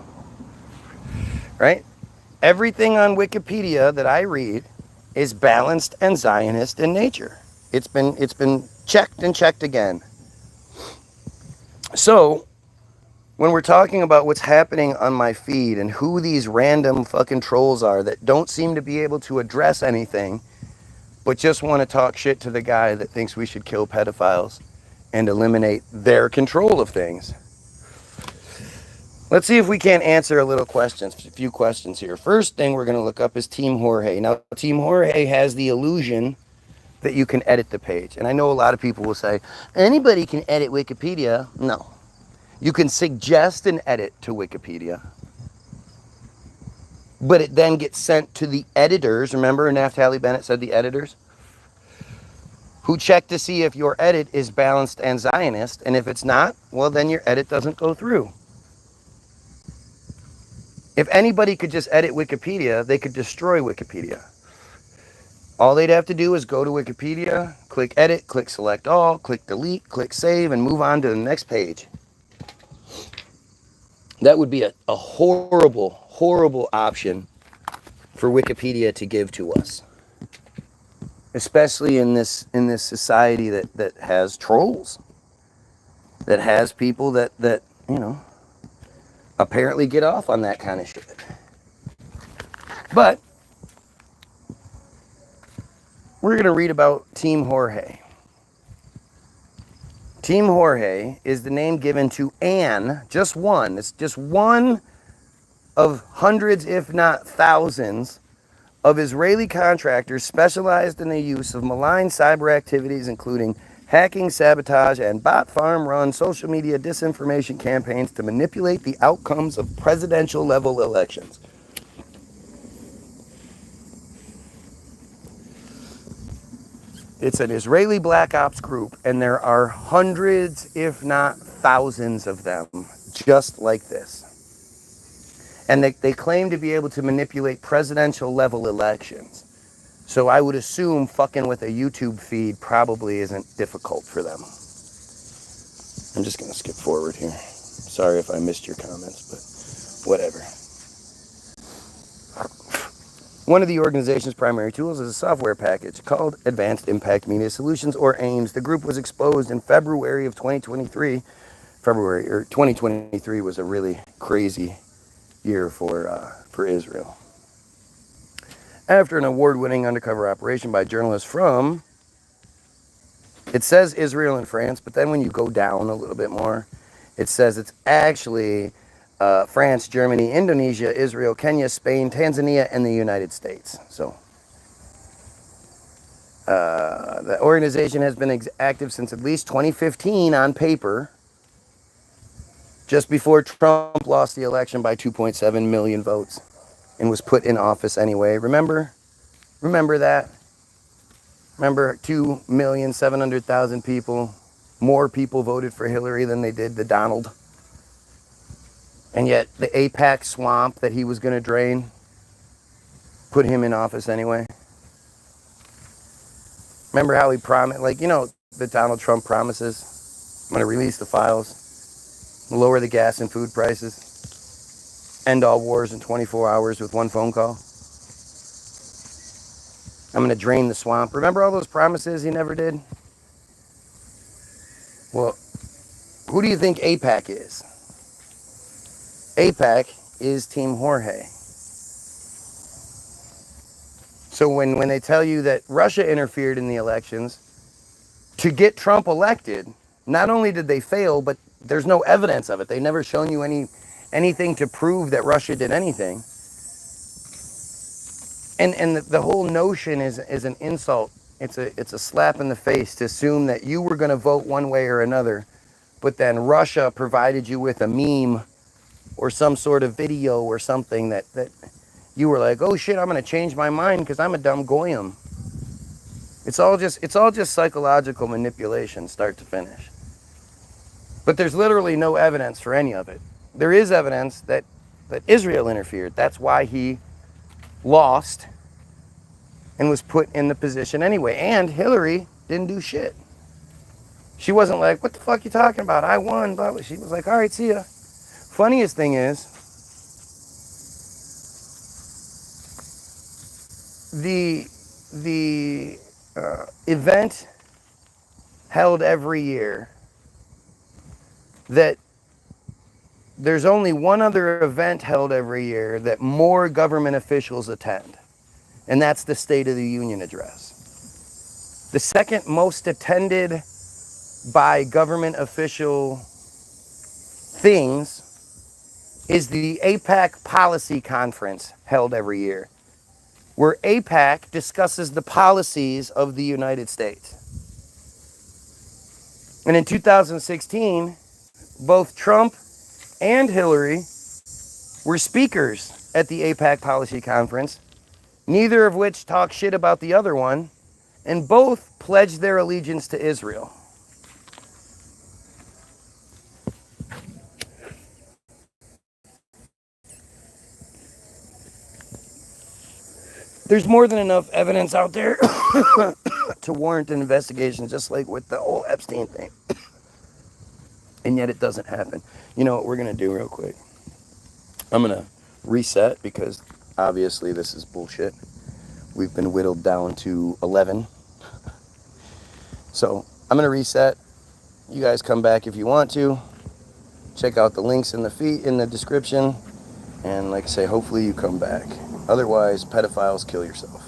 right? Everything on Wikipedia that I read is balanced and Zionist in nature. It's been checked and checked again. So when we're talking about what's happening on my feed and who these random fucking trolls are that don't seem to be able to address anything, but just want to talk shit to the guy that thinks we should kill pedophiles and eliminate their control of things. Let's see if we can't answer a few questions here. First thing we're going to look up is Team Jorge. Now, Team Jorge has the illusion that you can edit the page. And I know a lot of people will say, anybody can edit Wikipedia. No. You can suggest an edit to Wikipedia, but it then gets sent to the editors. Remember Naftali Bennett said the editors? Who check to see if your edit is balanced and Zionist. And if it's not, well, then your edit doesn't go through. If anybody could just edit Wikipedia, they could destroy Wikipedia. All they'd have to do is go to Wikipedia, click edit, click select all, click delete, click save, and move on to the next page. That would be a horrible, horrible option for Wikipedia to give to us. Especially in this society that has trolls. That has people that you know, apparently get off on that kind of shit. But we're going to read about Team Jorge. Team Jorge is the name given to Anne, just one. It's just one of hundreds, if not thousands, of Israeli contractors specialized in the use of malign cyber activities, including hacking, sabotage, and bot farm-run social media disinformation campaigns to manipulate the outcomes of presidential-level elections. It's an Israeli black ops group, and there are hundreds, if not thousands of them, just like this. And they claim to be able to manipulate presidential-level elections. So I would assume fucking with a YouTube feed probably isn't difficult for them. I'm just going to skip forward here. Sorry if I missed your comments, but whatever. One of the organization's primary tools is a software package called Advanced Impact Media Solutions, or AIMS. The group was exposed in February of 2023. 2023 was a really crazy year for Israel. After an award-winning undercover operation by journalists from, it says Israel and France, but then when you go down a little bit more, it says it's actually France, Germany, Indonesia, Israel, Kenya, Spain, Tanzania, and the United States. So the organization has been active since at least 2015 on paper, just before Trump lost the election by 2.7 million votes and was put in office anyway. Remember that? Remember 2,700,000 people, more people voted for Hillary than they did the Donald. And yet the AIPAC swamp that he was going to drain put him in office anyway. Remember how he promised, like, you know, the Donald Trump promises, I'm going to release the files, lower the gas and food prices, end all wars in 24 hours with one phone call. I'm going to drain the swamp. Remember all those promises he never did? Well, who do you think AIPAC is? AIPAC is Team Jorge. So when they tell you that Russia interfered in the elections to get Trump elected, not only did they fail, but there's no evidence of it. They've never shown you anything to prove that Russia did anything. And the whole notion is an insult. It's a slap in the face to assume that you were going to vote one way or another, but then Russia provided you with a meme or some sort of video or something that you were like, oh shit, I'm going to change my mind because I'm a dumb goyim. It's all just psychological manipulation, start to finish. But there's literally no evidence for any of it. There is evidence that Israel interfered. That's why he lost and was put in the position anyway. And Hillary didn't do shit. She wasn't like, what the fuck you talking about? I won, blah, blah. She was like, all right, see ya. Funniest thing is, the event held every year that there's only one other event held every year that more government officials attend, and that's the State of the Union address. The second most attended by government official things is the AIPAC policy conference held every year, where AIPAC discusses the policies of the United States. And in 2016, both Trump and Hillary were speakers at the AIPAC policy conference, neither of which talked shit about the other one, and both pledged their allegiance to Israel. There's more than enough evidence out there to warrant an investigation, just like with the whole Epstein thing. And yet it doesn't happen. You know what we're going to do real quick? I'm going to reset because obviously this is bullshit. We've been whittled down to 11. So I'm going to reset. You guys come back if you want to. Check out the links in the feed in the description. And like I say, hopefully you come back. Otherwise, pedophiles, kill yourself.